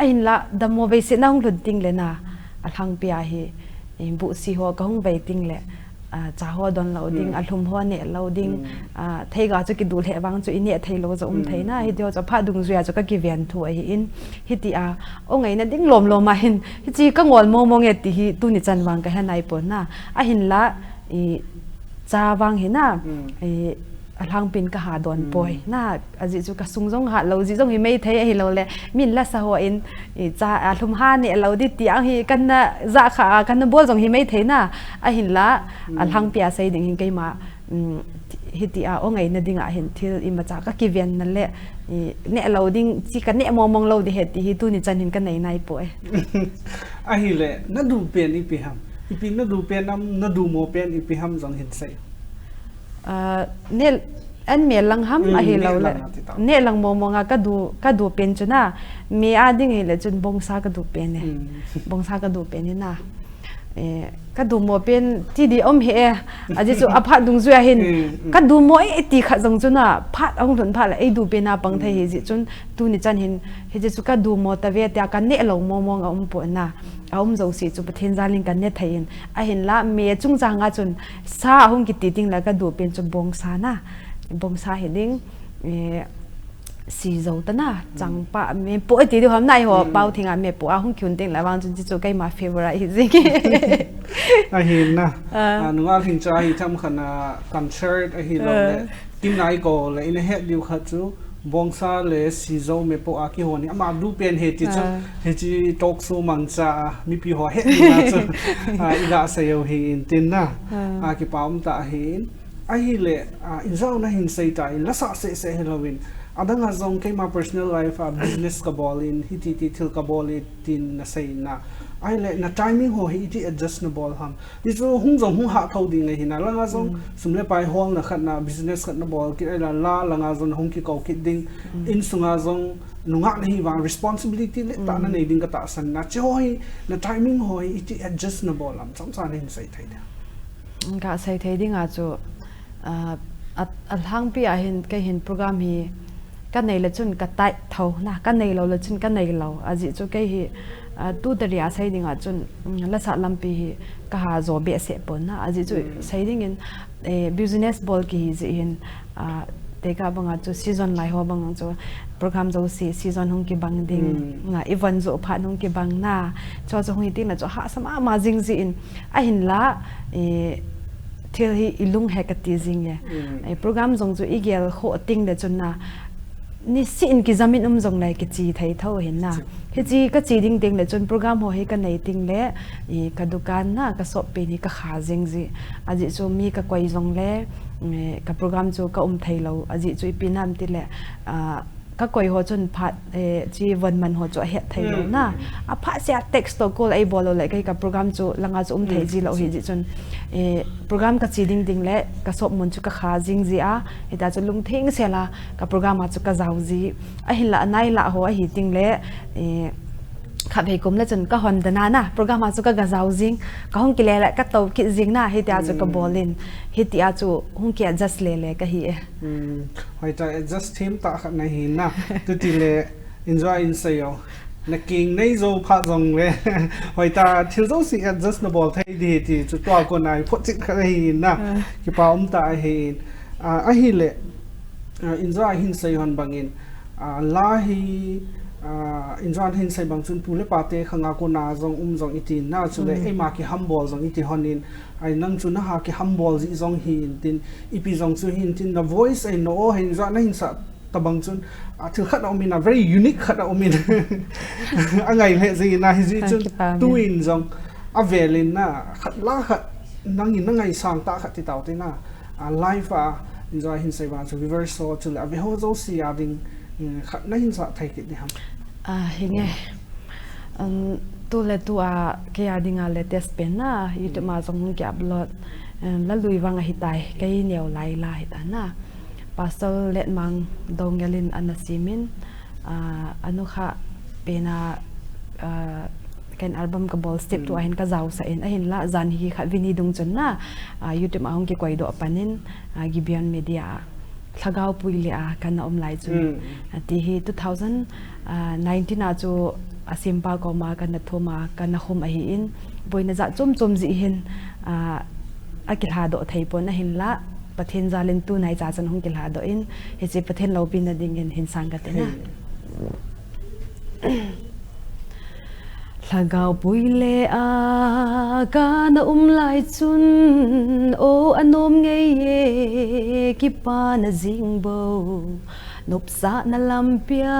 a hin la da mo ve se na hung lun ting le na a thang pia hi bu si ho ka hung ve ting le cha ho don lo ding a hlum ho ne lo ding thei ga chu ki du le wang chu I ne thei lo zo thei na hi dio cha pha dung zuya chu ka ki vian thu hi in hi ti a o ngai na ding lom ma hin hi chi ka ngol mo nge ti hi tu ni chan wang ka ha nai pon na a hin la cha wang hi na alang pin ka ha don poi na aji chu ka sung jong ha lo ji jong hi mei thei hi lo le min la sa ho in cha ahlum ha ne lo di tiang hi kan na za kha kan na bol jong hi mei thei na a hin la alang pia sei ding hin keima hi ti a ongai na dinga hin thil I ma cha ka ki vian na le ne lo ding chi ka ne mong lo di he ti hi tu ni chan hin kan nei nai poi a hi le na du pen I pi ham I pi na du pen nam na du mo pen I pi ham jong hin sei ne an me lang ham a hi lo le ne lang mo nga ka du pen chuna me a ding hi le chun bong sa ka du pen ne bong sa ka du pen ni na cái đồ mua bên chỉ đi he à chỉ số áp phát đúng rồi hin cái đồ mua ấy thì khát giống chun à phát ông thuần phát là ấy đồ bên à bằng thay he chỉ chun tu ni chan hin he chỉ số cái đồ mua ta về ta cái nét lâu mong ông bộ na ông giàu sĩ chụp thiên gia linh cái nét thay hin à hin lá mẹ chung giang à chun sa ông kí tiếng là cái đồ bên chun bông sa na bông sa he ding xì dầu ta na chẳng pa mẹ bộ ấy thì hôm nay họ bao thằng mẹ bộ không kêu tiếng lại vang chun chỉ số cái mà favorite gì hin na nunga Lhingcha hi tham khana concert hi lo kim nai ko le in he diu kha chu bongsa le sizo me po aki honi ama du pen he ti cha he chi Talkshow mangcha mi pi ho he na chu ila sayo hi in tin na ki paum ta hin a hi le in zau na hin sei ta in la sa se Halloween adang azong kay ma personal life business ka bolin hiti thil ka bolit tin na sei na ai le na timing ho hi ti adjustable ham ti chu hung jong hung ha thau ding hi na langa jong sumle pai hol na khat na business khat na bol ki la langa jong hung ki ko ki ding in sunga jong nunga ni wa responsibility le ta na nei ding ka ta san na cho hi na timing ho hi ti adjustable am chang cha nen sai thai da ka sai thai ding a chu al hang pi a hin cái hin program hi cái này là chun cái tai thầu na cái này là chun cái này là à gì cho cái hi tu dari a sai ding a chun la sa lampi hi ka ha zo be se pon na a ji chu sai ding in business ball ki hi ji in te ka banga chu season lai ho bang chu program zo si season hong ki bang ding nga event zo pha hong ki bang na cho zo hoi tin na cho ha sama ma jing ji in a hin la thil hi ilung hekati jing ye program zong chu igel kho ting de chun na ni sin ki zamin zong lai ki chi thai tho hin na he chi ka chi ding ding le chun program ho he ka nei ting le ka dukan na ka shop pe ni ka kha jing ji aji chu mi ka koi zong le ka program chu ka thai lo aji chu pinam ti le ka koi ho chun phat chi van man ho chu het thai lo na a pha sia text to call ai bolo le kai ka program chu langa chu thai ji lo hi ji chun program ka chi ding ding le ka shop mun chu ka kha jing ji a eta chu lung thing se la ka program a chu ka zau ji a hin la nai la ho a hi ting le khap he kum le chun ka hon dana na program a chu ka ga zau jing ka hong ki le la ka to ki jing na hi ta chu ka bolin hi ti a chu hong ki adjust le ka hi hoi ta adjust theme ta khat na hi na tu ti le enjoy in sayo na king nei zo pha jong le hoi ta thil zo si adjustable thai di ti chu to ko nai phot chit kha hi na ki pa ta hi a hi le enjoy hin sai hon bangin la hi injan hin sai bang chun pule pate khanga ko na jong jong iti na chule e ma ki humble jong iti honin ai nang chu na ha ki humble ji jong hin tin ipi jong chu hin tin the voice I know hin za na hin sa tabang chun thil khat au min a very unique khat au min angai le ji na hi ji chun tu in jong a velin na khat la khat nang in ngai sang ta khat ti tau te na life enjoy hin sai ba chu reverse so chule a ve ho zo si a ding khat na hin sa thai ki ni ham hinge tu le tu a ke adinga le test pen na youtube ma jong ki upload la lui wang hi tai kai neu lai la hi ta na pasal let mang dongelin anasimin anukha pena kan album ka ball step tu ahin ka zaw sa in ahin la zan hi kha vini dung chun na youtube ahong ki koi do panin gibion media thagau puile a kana lai chu ti hi 2019 a chu asimpa ko ma kana thoma kana khum a hi in boina za chum ji hin akilha do thei pon a hin la pathen zalen tu nai cha chan hong kilha do in he che pathen lo pin na ding hin sang ka te na thagau puile a kana lai chun o anom ngei ye ki pa na jingbo nop sa na lampia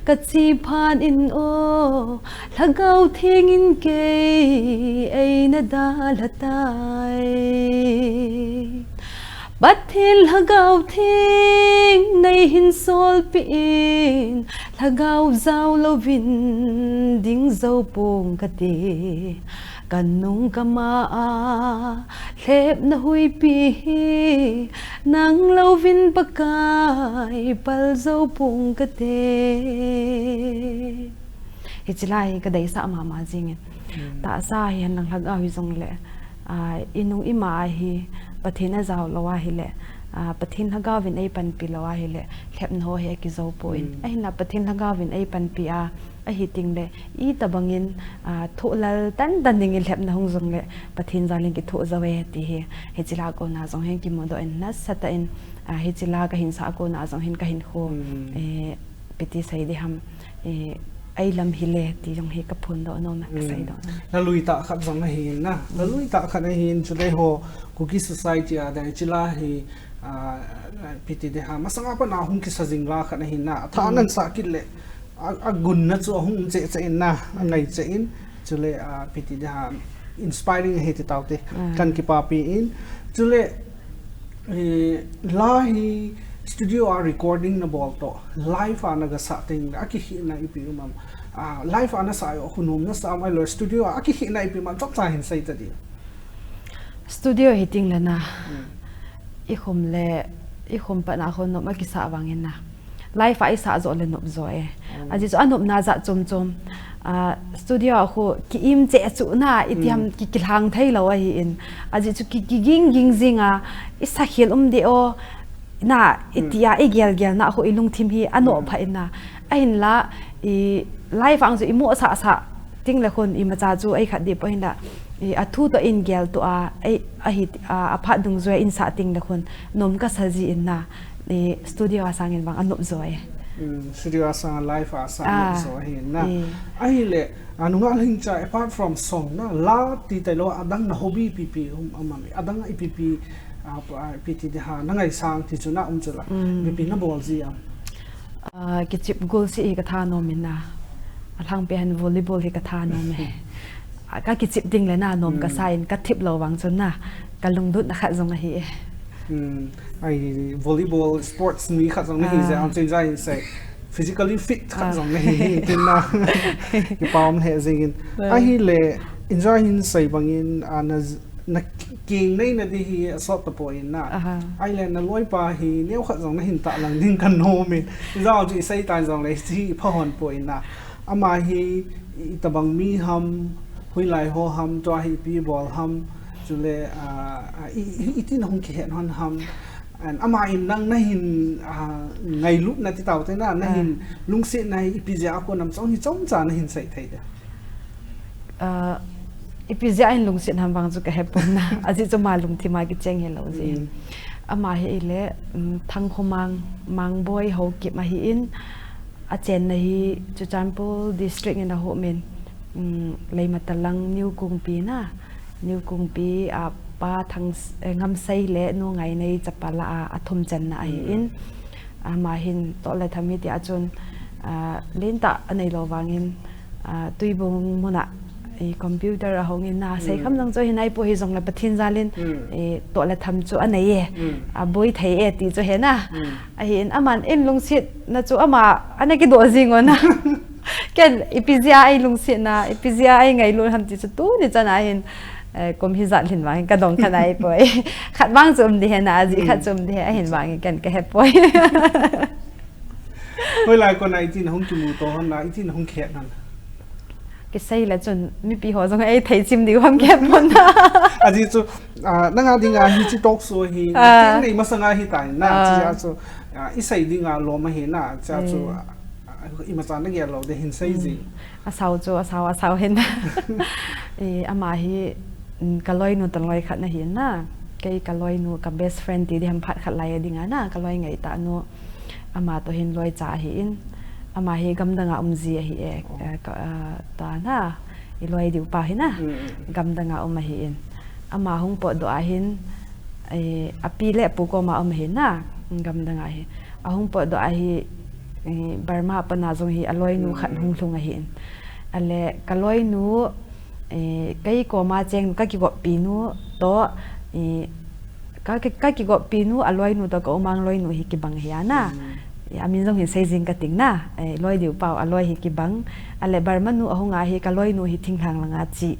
ka chi phan in o thagau thing in ke ei na da latai Bathil hagaw thing nay hin sol piin hagaw zaw lovin ding zaw pong kati kanung kama lep na hui pi nang lovin bakay pal zaw pong kati ichilay kaday sa mama zingin ta sa hi nang haga hi zong le inung ima hi pathina zaw lawa hi le pathin haga vin ei pan pi lawa hi le khep no he ki zo poin ai na pathin haga vin ei pan pi a hi ting le I tabangin tholal tan dan ning khep na hung zong le pathin zaling ki tho zawe ti he chila ko na zong hen ki modo en na sata in he chila ka hin sa ko na zong hen ka hin kho piti sai de ham ai lam hi le ti jong he ka phun do no na sai do la lui ta khat zong hi na la lui ta khat hi chu le ho Kuki society a da chila hi piti de ha masanga pa na hung ki sajing la khat hi na tha nan sa ki le a gun na chu hung che che in na ngai che in chu le piti de ha inspiring he ti tau te kan ki pa pi in chu le la hi studio are recording na bol to live ana ga sa ting aki hi na ipi mam live ana sa yo hunum na sa mai lo studio aki hi na ipi mam top sa hin sai ta di studio hitting la na I khom pa na khon no ma ki sa wangin na live ai sa zo le nop zo e aji zo anop na za chom chom studio khu ki im che chu na itiam ki kilhang thai lo hi in aji chu ki ging zinga isa khil de o na itia gel na ho ilung thim hi ano pha ina ain la I live ang zo imo sa ting le khon I ma cha chu ai khat di po hinda a thu to in gel to a hi a pha dung zo in sa ting le khon nom ka saji in na studio asang in bang anop zo e studio asang live asang zo hi na ai le anunga Lhingcha apart from song na la ti tai lo adang na hobby pp amami adang ipp piti de ha nangai sang ti chuna chula pp na bol ji am ki chip goal si ka tha no min na athang pe han volleyball hi ka tha no me ka ki chip ding le na nom ka sain ka thip lo wang chun na ka lungdut na kha zong hi ai volleyball sports mi kha zong hi za am chen jai sai physically fit kha zong hi tin na ki pam he zingin ai le enjoy hin sai bangin na king nei na di hi sort the point na island na loi pa hi neu khat jong na hin ta lang ding kan no mi zao ji sai tan jong le si phon point na ama hi tabang mi ham hui lai ho ham to hi pi bol ham chule itin hong ki hon ham and ama in nang na hin ngai lup na ti tau te na hin lung se nai ipi ja ko nam chong hi chong cha na hin sai thai da ipizia in lung sin ham bang chu ka hepon na aji chu malum thi ma ki cheng he lo ji ama hi ile thang khomang mang boy ho ki ma hi in a chen na hi Chuchanpur district in a ho min lei matalang new kungpi na new kungpi a pa thang ngam sai le no ngai nei chapala a thum chan na hi in ama hin to le thami ti a chun len ta anei lo wangin tuibung mona computer a hongin na sei kham jang cho hinai po hi jong la pathin zalin to la tham chu anei e a boi thei e ti cho he na a hin aman in lung sit na chu ama ane ki do jing ona ken ipizia ai lung sit na ipizia ai ngai lu ham ti chu tu ni chana hin kom hi zat hin wang ka dong khanai poi khat wang chum di he na ji khat chum di he hin wang ken ka he poi hoi lai ko nai tin hong chu mu to han na tin hong khet nan cái xây là chuẩn mi bị họ giống ấy thấy chim đi không kẹp luôn à chứ chú năng à đi ngà hi chú Talkshow hi tiếng này mà sang hi tại na chứ chú ít xây đi ngà lo mà hi na chứ chú ít mà sang nó nghe lo để hin xây gì sao chú sao hin ama hi kaloi nu taloi khat na hi na cái kaloi nu ka best friend ti ham phat khat lai đi ngà na kaloi ngai ta nu ama to hin loi cha hi in ama hi gam danga umzi hi ta na iloi diu pa hi na gam danga hi in ama hung po do ahin api le pu ko ma hi na gam danga hi ahung po do hi Burma pa na jong hi aloi nu khat hung hlung hi in ale kaloi nu kai ko ma cheng ka ki go pi nu to ka ki go pi nu aloi nu to ko mang loi nu hi ki bang hi na amin jong hin sei jing ka ting na loi diu pau aloi hi ki bang ale Burma nu ahunga hi ka loi nu hi thinglang langa chi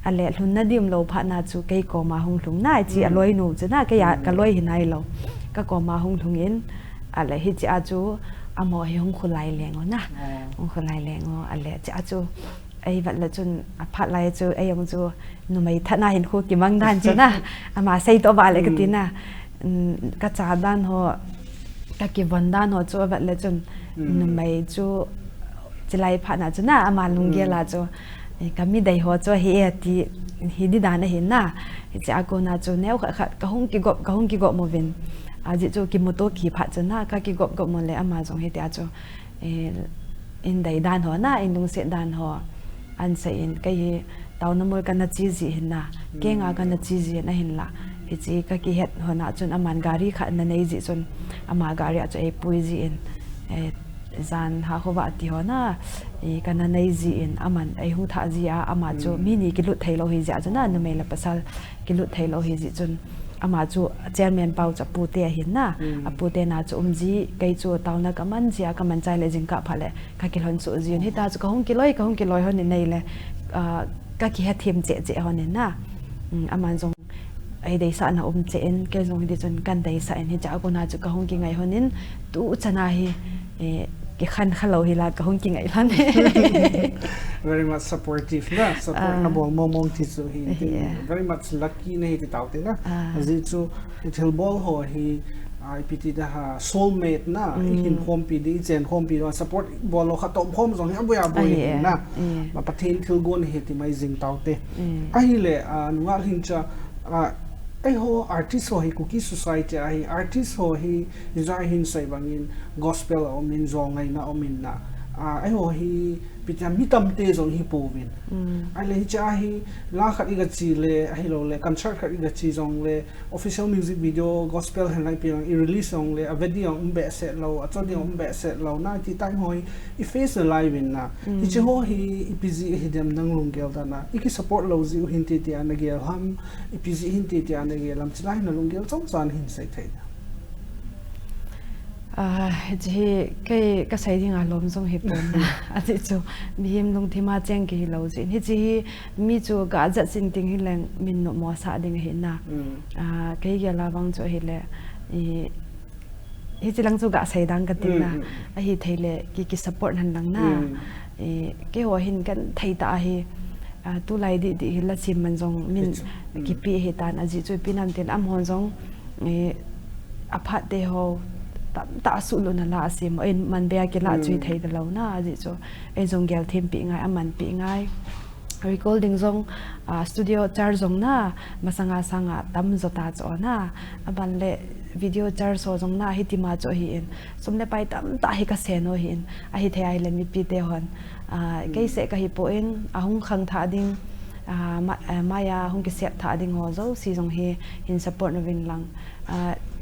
ale hlun na dim lo pha na chu kai ko ma hung hlung na chi aloi nu chu na ka ya ka loi hi nai lo ka ko ma hung hlung in ale hi chi a chu amo hi hung khulai lengo na hung khulai lengo ale chi a chu ai vật là chun phát lại cho ai ông cho nó mấy thắt na hình khu kim mang đan cho na mà xây to ba lại cái tin na các cha đan họ các cái vấn đan họ cho vật là chun nó mấy cho chỉ lại phát na cho na mà lung kia là cho kami đầy họ cho hi đi đan này na chỉ ako na cho nếu cái hông kỳ gọp một viên chỉ cho kim mô tô kỳ phát cho na các cái gọp một lẽ mà giống hết cho in đầy đan họ na in đông sẽ đan họ anh sẽ in cái tàu nó mới cái nó chi gì hình na cái ngã cái nó chi gì na hình là chỉ cái hết họ na chun aman gari khát na này gì chun ama gari cho ai pui gì in zan ha khova ti ho na cái nó này gì in aman ai hu tha gì ama cho mini cái lụt thấy lo hi dạ chun na mày là pasal cái lụt thấy lo hi gì chun ama chu chairman pau cha pu te hin na apu te na chu ji kai chu taw na kaman jia kaman chai le jing ka phale ka ki hon chu ji ni ta chu ka hong ki loi hon nei le ka ki ha them che hon na aman jong ai dei sa na che en ke jong di chun kan dei sa en hi cha ko na chu ka hong ki ngai honin tu chana hi cái khăn khalo hi là ka hong ki ngai lan very much supportive na support na bol mong ti chu hi very much lucky na hi ti taw te na ji chu thil bol ho hi IPT da ha soulmate na hin home pi di chen home pi do support bol lo khatom home jong ha boya boy na ma pathin thil gon hi ti mai jing taw te a hi le nuwa Lhingcha ai ho artist ho hi Kuki society ai artist ho hi zai hin sai bangin gospel o min zong ngai na o min na ai ho hi pitam mitam te zong hi povin ai le cha hi la khat iga chi le ai lo le concert khat iga chi zong le official music video gospel han lai pi i release zong le a video be set lo a chodi be set lo na ti time hoi I face the live in na I che ho hi ipg hi dem nang lung gel da na I support lo zi hin ti ti an gel ham ipg hin ti ti an gel lam chlai na lung gel chong chan hin sai thai chỉ cái sai đi ngả lom trong hiệp bồn à chị chú miêm lông thì mà chăng cái lâu gì hết chỉ mi chú cả giật sinh tình hiện lên mình nộp mỏ xã đình hiện na cái gì là vang cho hiện lệ hết chỉ lăng chú cả sai đang cái tình na hết thấy lệ cái support hành lăng na cái hoa hình cái thấy ta hi tu lại đi là chim mình trong mình cái pi hết ta à chị chú pi nam tiền âm hồn trong apart de ho ta su lo na la sim en man be ke la chui thei da lo na ji cho e jong gel them pi ngai aman pi ngai recording jong studio char jong na masanga tam jota cho na aban le video char so jong na hitima cho hi en somle pai tam ta hi ka se no hi en a hi thei ai le mi pi te hon ke se ka hi po en ahung khang tha ding maya hung ke set tha ding ho zo si jong hi in support no vin lang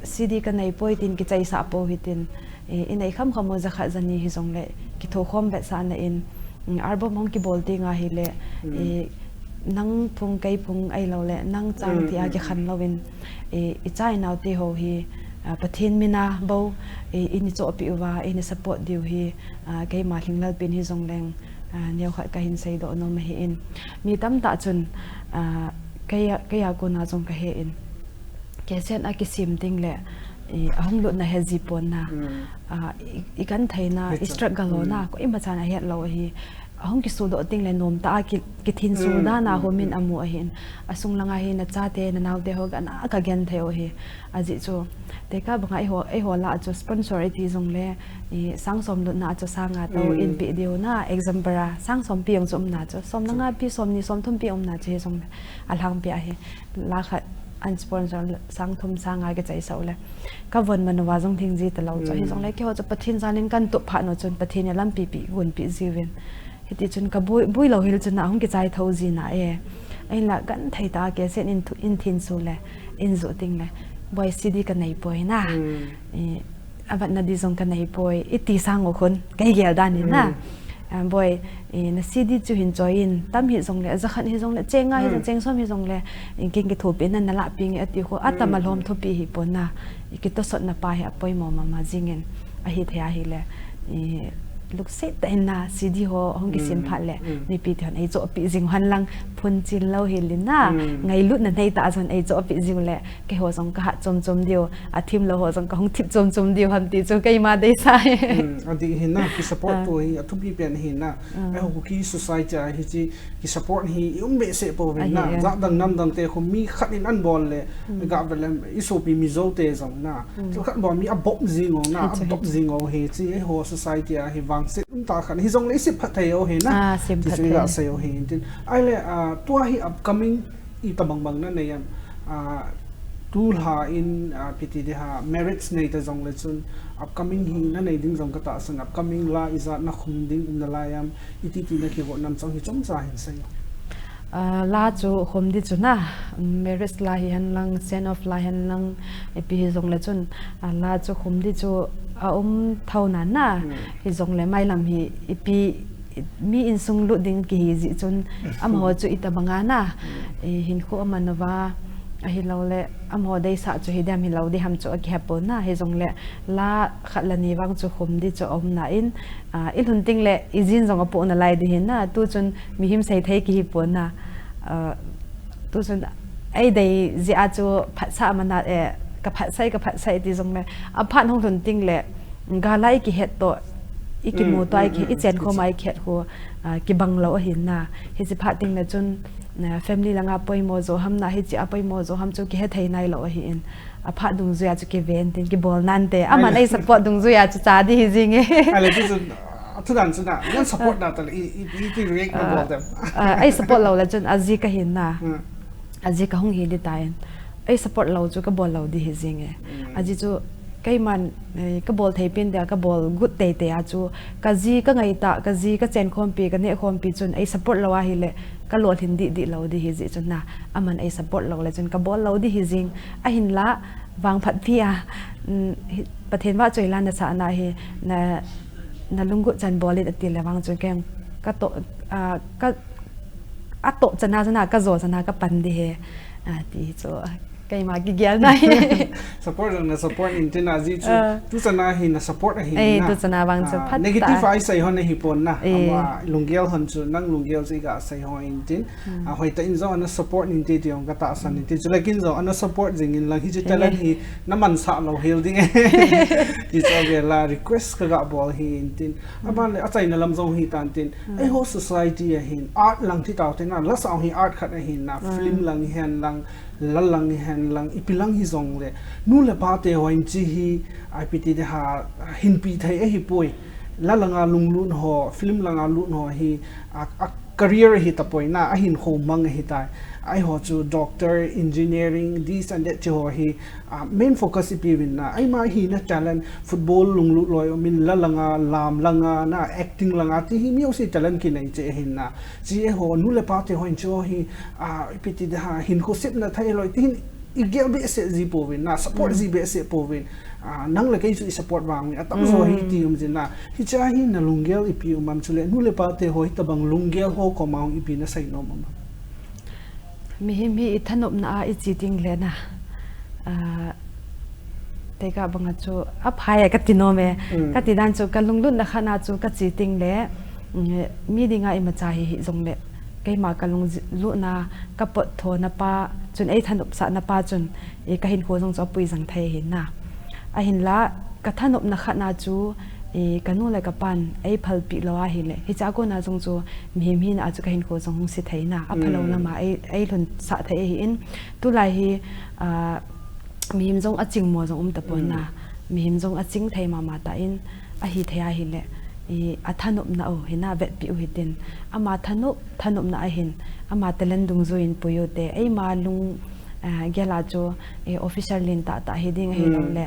CD cái này bôi tin cái chạy sạ bôi hitin in này khăm khăm za khát zani hi zong le ki tho khom be sa na in album hong ki bol tinga hi le nang phung kai phung ai lo le nang chang ti a ki khan lovin I chai naw te ho hi pathin mina bo in cho pi wa in support diu hi kai ma Seiminlal pin hi zong leng neu khat ka hin sei do no ma hi in mi tam ta chun kai ko na zong ka he in cái sen a cái sim ting le ahong lo na he zipon na ikan thai na struggle na ko ima chana he lo hi ahong ki su do ting le nom ta ki thin su da na homin amu a hin asung langa hi na cha te na naw te ho ga na ka gen theo hi aji chu te ka banga ai ho la chu sponsor iti jong le sang som lo na chu sanga to in video na example sang som pi ong som na chu som langa pi som ni som thum pi om na che jong alhang pi a hi la khat an sponsor sang thum sanga cái chạy sâu le ka von man wa jong thing ji ta lo cho hi jong le ke ho cho pathin janin kan to pha no chun pathin lam pi gun pi jiwen hiti chun ka bui lo hil chun na hong ke chai tho ji na ai la kan thai ta ke sen in thin su le in zo ting le boy cd ka nei poi na abat na di jong ka nei poi iti sang o khun kai gel dan ni na boy na cd chu hin join tam hi jong le zakhan hi jong le chenga hi cheng som hi jong le king ke thope na la ping ati ko atamal hom thopi hi pona ki to sot na pa hi apoi mo mama jingen a hi thea hi le ลูกเสตแต่น่ะซีดีโฮห้องกิสิมพัดแหละนี่ปีเถอะไอ้โจปีจิงหันลังพุนจินเล่าเฮลิน่ะไงลุดนั่นให้ตาจนไอ้โจปีจิงแหละแกหัวสงกะจมเดียวอาทิมเราหัวสงกะห้องทิพจมเดียวหันตีโจไกมาได้ใส่อันที่เห็นนะกิ support ตัวเองทุกปีเป็นเห็นนะไอ้หัวกิ society ไอ้ที่กิ support เฮียเบสเปอร์เป็นนะจากดังน้ำดังเตะเขามีขัดอินอันบอลเลยกับเวลาอิสุปีมีโจเตะสองนะทุกขัดบอลมีอับบจิงนะอับบจิงเอาเฮียที่ไอ้หัว society ไอ้วางสิตาขันฮิจงเลยสิพัทยาเห็นนะที่สุดก็เสียเห็นจริงไอ้เลยตัวเฮีย upcoming อีตบางนั่นเนี่ยตูลหาอินพิธีเดีย merits ในแต่จงเลยส่วน upcoming หินั่นในดิ้งจงก็ตัดส่วน upcoming ลาอิจานักคุมดิ้งนั่นลายอิตินักเกี่ยวกับน้ำจงฮิจงจะเห็นเสียลาจูคมดิจุนะ merits ลาหิฮันลัง sense of ลาหิฮันลังพิธีจงเลยส่วนลาจูคมดิจูเท่านั้นนะฮิจงเลยไม่ลำฮิปีมีอินซุงลุดิ้งกี่จิจนหัวจูอิตาบังานะหินคู่มันว่าฮิเราเละหัวได้สักจูฮิดามฮิเราได้ทำจูอักแฮปปนะฮิจงเละลาขัดละนี้วังจูคมดิจูน่ะอินหุ่นติงเละอิจินจงอปุ่นอะไรดีเห็นนะตู้จนมีหิมใส่ไทยกี่ปุ่นนะตู้จนไอ้ได้จิอาจูผัดสามันนะกับผัดใส่ที่จงเละพัดห้องหุ่นติงเละกาไลกี่เห็ดโตอีกิมูตัวอีเจนเขาไม่เขียนหัวกิบังเราเห็นนะเฮจิพัดติงเลยจนfamily ลังอาปอยโมโซฮัมนะเฮจิอาปอยโมโซฮัมจูกิเฮไทยในเราเห็นพัดดุงซุยาจูกิเวนติงกิบอลนั่นเตะมันไอ้ support ดุงซุยาจูจ่าดีจริงอะไรที่สุดทุกท่านสุดนะงั้น support นะแต่อีที่ react มาบอกเต็มไอ้ support เราแล้วจนอาจีก็เห็นนะอาจีก็ห้องเห็นได้ตายไอ้ support เราจูก็บอลเราดีจริงอาจีจูไก่มันก็บอลไทยเป็นเดียก็บอลกุดเตะจูก็จีก็ไงตาก็จีก็เจนคอมปีก็เนี่ยคอมปีจนไอ้ support เราว่าเฮเลยก็หลวดหินดีเราดีฮิจิจนนะมันไอ้ support เราเลยจนก็บอลเราดีฮิจิงไอ้หินละวางผัดพี่ประเทศว่าจอยลานนะสานาเฮนะลุงกุจันบอลเลยตีเลยวางจนแกงก็โตก็อัตโตจนาก็โจจนาก็ปันดีเฮดีโจไกมากิเกียร์ได้ support นะ support อินเทอร์นาจิจูตุสนาหินนะ support หินนะตุสนาบางจุดพัด negative ไอใส่หัวในฮิปอนนะว่าลุงเกียวหันจุนั่งลุงเกียวสิกาใส่หัวอินเทนหอยแต่อินโซอันนั้น support อินเทนที่องก็ตาสันอินเทนจุดเล็กอินโซอันนั้น support จริงอินลังฮิจิตเลนฮีน้ำมันสะเราเฮลดิ้งที่จะเวลา request ก็กับบอลฮีอินเทนมันเลยอาศัยในลำซองฮีตันเทนไอ้ whole society หิน art ลังที่ต่างเทนนั่นแล้วสาวฮี art ขัดหินนะ film ลังหินลังลังหินลังอีพิลังฮิซงเลยนู่นเลยพาเตะหัวอินจีฮีไอพีทีเดหาหินปีไทยไอฮิปวยลังอาลุงลุนหัวฟิล์มลังอาลุนหัวฮีcareer ฮิตาปวยน่าไอหินโฮมังฮิตายไอหัวจู doctor engineering this and that ที่หัวฮีmain focus อีพีวินน่าไอมาฮีน่า talent football ลุงลุนลอยมินลังอาลามลังอาน่า acting ลังอาที่ฮีมีโอซี talent กินไอเจหินน่าจีไอหัวนู่นเลยพาเตะหัวอินจีฮีไอพีทีเดหาหินโคสิบน่าไทยลอยที่อีกเกี่ยวกับเสียจีโปวินนะ support จีเบสเสียโปวินนั่งเลยก็ยิ่ง support วางเนี่ยตั้งโซ่ฮิตีมจินนะฮิจ้าฮินะลุงเกลอีพีมันชุเลนู่นเลยปาเตหอยตะบังลุงเกลโฮก็มาอีพีน่ะใส่นมมันมีถนนน่ะอีจีติงเลยนะแต่ก็บางจูอัพไฮก็ติโนเมก็ติดันจูกันลุงรุ่นนะคะน่าจูก็จีติงเลยมีดีงาอิมาใจฮิจงเลยไก่มากันลุงลุนาก็ปดโทนะป้าจนไอ้ถนนสะนะป้าจนก็เห็นหัวจงจอปุยสังไทยเห็นนะไอเห็นละก็ถนนนะคะน่าจูกันนู่นเลยกับปันไอ้พัลปีเราเห็นเลยที่จาก็น่าจงจูมีน่าจูก็เห็นหัวจงสิไทยนะอัพเราละมาไอ้หลุนสะไทยเห็นตุลายมีจงอจิงมัวจงตะปนนะมีจงอจิงไทยมาตาอินไอฮิไทยเห็นเลยอาถนนน่ะเห็นน่าเวทปิวเห็นอามาถนนน่ะเห็นอามาเตลันดุงโจอินปุยโอเตไอมาลุงเกลาโจofficial ลินตาเฮดิ้งเฮลเล่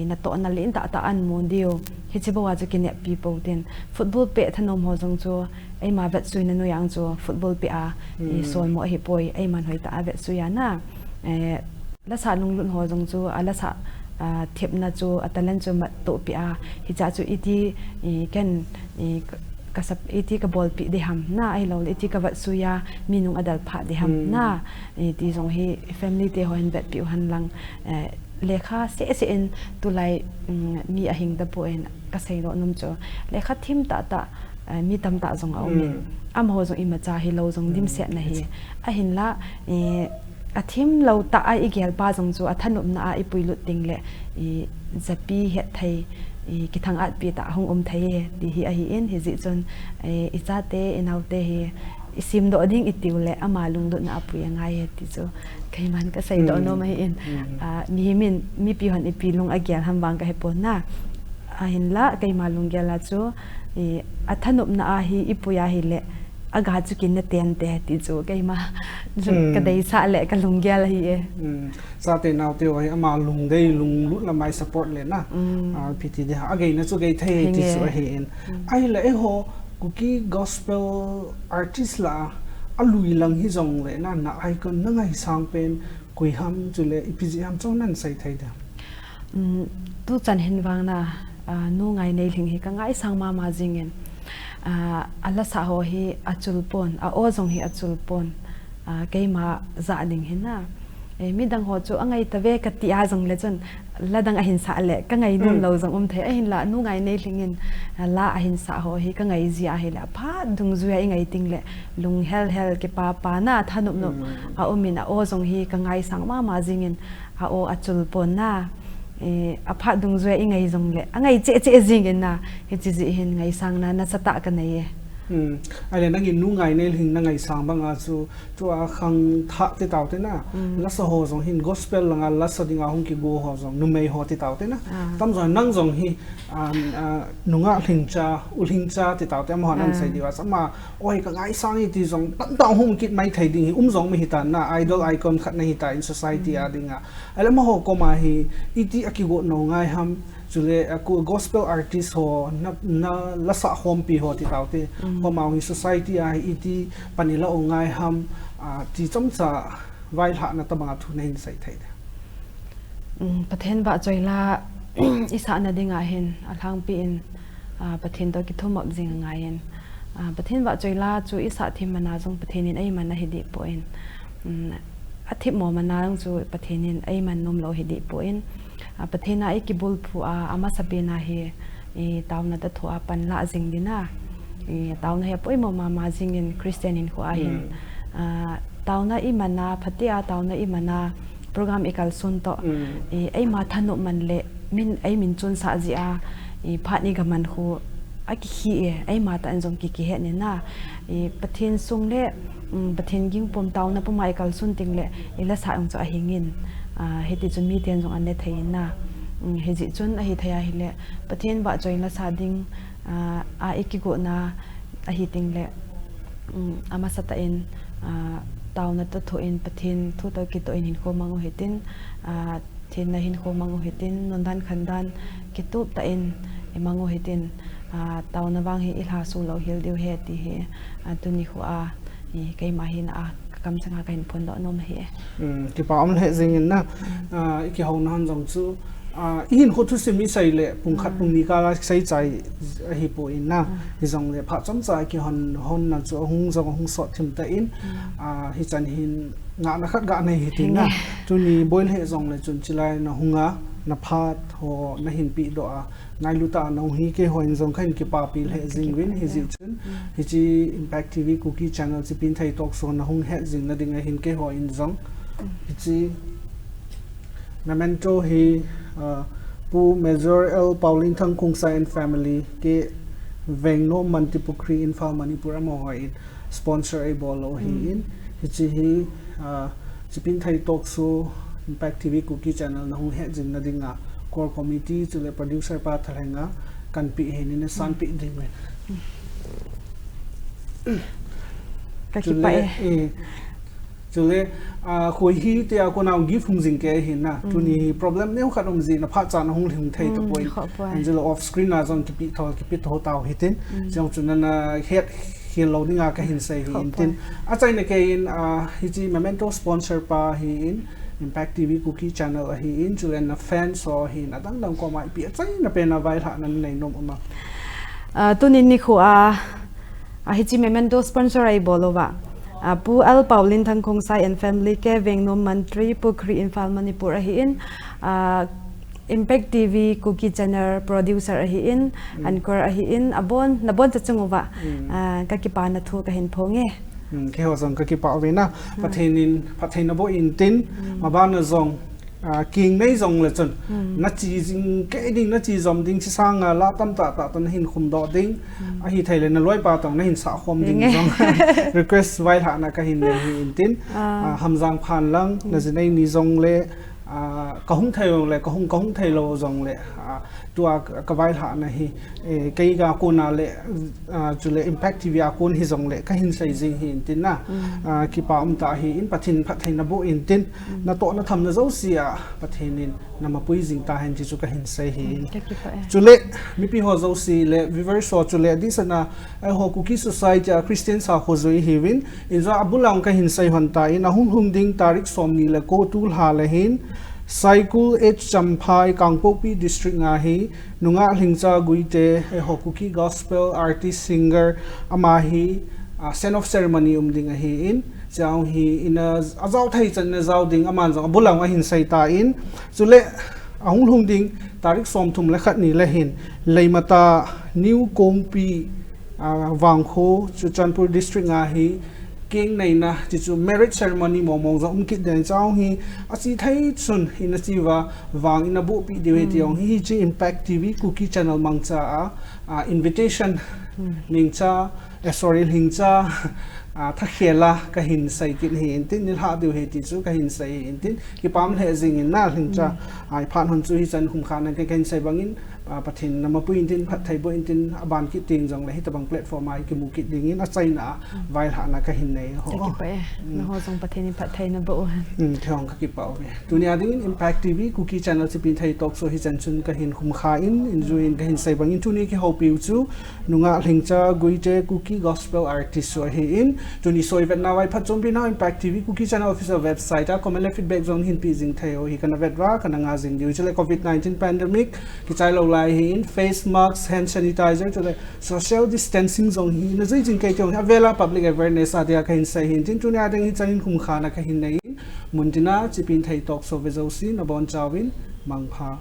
นัตโตนัลลินตาอันมูนเดียวเฮจิบว่าจะกินเนี่ย people เต็นฟุตบอลเปะถนนหัวจงโจไอมาเวทซุยนันยังโจฟุตบอลเปะโซนโมเฮปอยไอมันหอยตาเวทซุยน่ะละสาลุงลุนหัวจงโจละสาเทียบน่าจูอัตลันจูมาโตปีอาฮิจาจูอีที่กันกับสับอีที่กับบอลปีเดียมน่าไอเราอีที่กับวัดสุยามีนุ่งอดัลพาเดียมน่าที่ส่งให้ family เดียวเห็นแบบปิวหันลัง lekha se in tulai mi a hing da po en ka sei ro num cho lekha thim ta mi tam ta zong au min am ho zong ima cha hi lo zong dim se na hi a hin la a thim lo ta a igel pa zong chu a thanup na a ipuilu ting le zapi he thai ki thang at pi ta hong thai ti hi a hi in hi ji chon i cha te inaute hi isim do ding itiule amalung do na apu ngai ti chu kaiman ka sei do no mai in mi pi hon ipi lung agel ham bang ka he pon na a hin la kaimalung gela chu athanup na a hi ipuya hi le aga chu kin na ten te ti chu kaima ka dei sa le ka lung gel hi sa te naw te oi ama lung dei lung lut la mai support le na pt de again na chu gei thei ti chu he in ai la e ho Kuki gospel artist la alui lang hi zong le na icon na ngai sang pen kui ham chule ipji ham chong nan sai thai da tu chan hin wang na nu ngai nei hling hi ka ngai sang ma jingen ala sa ho hi achul pon a o zong hi achul pon keima za ding hin na mi dang ho chu angai ta ve ka ti a zong le chon ladang a hin sa le ka ngai nun lo zong the a hin la nu ngai nei hlingin la a hin sa ho hi ka ngai ji a hi la pha dung zu ai ngai ting le lung hel ke pa na thanup no a omin a o zong hi ka ngai sang ma jingin a o achul pon na a pha dung zu ai ngai zong le angai che jingin na hi chi ji hin ngai sang na sata ka nei ai le nangin nu ngai nei hing na ngai sang banga chu a khang tha te taw te na la so ho zong hin gospel langa la so dinga hong ki go ho zong nu mei ho te taw te na tam zong nang zong hi nunga Lhingcha Lhingcha te taw te mo nan sai diwa sama oi ka ngai sang hi ti zong tan taw hong kit mai thai ding hi zong mi hi ta na idol icon khat na hi ta in society a dinga ale mo ho ko ma hi iti akigo no ngai ham chule aku gospel artist ho na lasa home pi ho ti taute ho ma hi society a iti panila ongai ham ti chamcha vai ha na tabanga thu nei sai thai da pathen ba choila isa na dinga hin alang pi in pathen to ki thomap jing ngayen pathen ba choila chu isa thimana jong pathenin ai man hi di point athip mo manang chu pathenin ai man nom lo hi di point pathena ai ki bul phu ama sabena hi tauna ta thua pan la jing dina tauna he poi mo ma jingin christian in khu a hin tauna i mana phatia tauna i mana program ekal sun to ai ma thanu man le min ai min chun sa ji a phani ga man khu a ki hi ai ma ta anjong ki he ne na pathen sung le pathen ging pom tauna pom mai kal sun ting le ila sa ang cho a hingin heti chun mi ten jong ane thein na heji chun a hi thaya hi le pathen ba joina sading a ekigo na a hi ting le ama sata in tauna ta tho in pathen thu ta ki to in hin ko mango hetin thin na hin ko mango hetin nondan khandan ki tup ta in mango hetin tauna wang hi ilha su lo hil diu he ti he tuni khu a kai ma hin a kam changa kain phon do nom he ki pa om le jing in na ki ho nan jong chu in ho thu simi sai le pung khat pung ni ka sai chai hi po in na hi jong le pha cham chai ki hon na chu hung jong hung so thim ta in hi chan hin nga na khat ga nei hi ting na tu ni boil he jong le chun chilai na hunga na phat ho na hin pi do ngai luta no hi ke hoin jong khan ki pa pi le jing win hi ji chun hi chi impact tv Kuki channel Chipinthei Talkshow na hung he jing na ding hin ke ho in jong hi chi memento hi pu major el pauling thang khungsai and family ke vengno Manipuri in fa Manipur mo in sponsor a bolo hi in hi chi hi Chipinthei Talkshow impact tv Kuki channel na hung he jing na dinga core committee chule producer pa thalenga kan pi he ni san pi ding men ka ki pa chule khoi hi te ko naw gi phung jing ke hin na tu ni problem ne khatom ji na pha cha na hung hling thei to point angelo off screen na zon ki pi tho taw hitin jong chuna na het hi lo ninga ka hin sai hin tin a chai ne ke in hi chi memento sponsor pa hi in impact tv Kuki channel hi in chule na fan so hi na dang ko mai pi chai na pe na vai ha nan nei nom ma tu ni khu a hi chi memento sponsor ai bolowa pu al paulin thang khong sai and family ke veng nom mantri pu khri infal manipur a hi in impact tv Kuki channel producer a hi in anchor a hi in abon nabon cha chungwa ka ki pa na thu ka hin phonge ke ho zong ka ki pa we na pathain na bo in tin ma ba na zong king nei zong le chun na chi jing ke ding na chi zom ding chi sang la tam ta ton hin khum do ding a hi thaile na loi pa tong na hin sa khom ding zong request vai ha na ka hin in tin hamjang phan lang na jinai ni zong le kahung thai le kahung thai lo zong le tua ka vai ha na hi kai ga ko na le chule impact tv a kon hi zong le ka hin sai jing hi in tin na ki pa ta hi in pathin phathai na bo in tin na to na tham na zo sia pathin in na ma pui jing ta hen chi chu ka hin sai hi chule mi pi ho zo si le viver so chule di sana ai ho Kuki society Christian sa ho zoi hi win in za abulang ka hin sai hon ta in a hum ding tarik som ni le ko tul ha le hin Cycle H Champhai Kangpopi district nga hi nunga Lhingcha Guite ho Kuki gospel artist singer amahi send off ceremony ding hi in chang hi in azau thai chan na zau ding aman jong bulang hin sai ta in chule ahung ding tarik som thum le khat ni le hin leimata new kompi wangkho Chuchanpur district nga hi king nei na chi chu marriage ceremony mong zong kit den chang hi achi thai chun in a chiwa wang in a bu pi de ti ong hi chi impact tv Kuki channel mangcha invitation Lhingcha sorry Lhingcha tha khela ka hin sai tin hi in tin ha du he ti chu ka hin sai in tin ki pam le jing in na Lhingcha ai phan hon chu hi chan khum khan ka kan sai bangin pathin nama pu in tin phat thai bo in tin aban ki ting jong le hi tabang platform ai ki mu ki ding in a chaina vai ha na ka hin nei ho ki pa na ho jong pathin phat thai na bo thong ka ki pa we dunia ding impact tv Kuki channel Chipinthei Talkshow hi chan chun ka hin khum kha in in ka hin sai bangin tu ni ki ho piu chu nunga Lhingcha Guite Kuki gospel artist so hi in tuni soi vet na wai phat chom bi na impact tv Kuki channel official website comment le feedback zone hin pi jing thai hi kana vet ra kana nga jing diu chele covid-19 pandemic ki chai lo lai hi in face masks hand sanitizer chele social distancing zone hi na jing kai tong avela public awareness adia ka hin sai hin tin tuni adeng hi chain khum kha na ka hin nei muntina Chipinthei Talkshow vezo si na bon chawin mangpha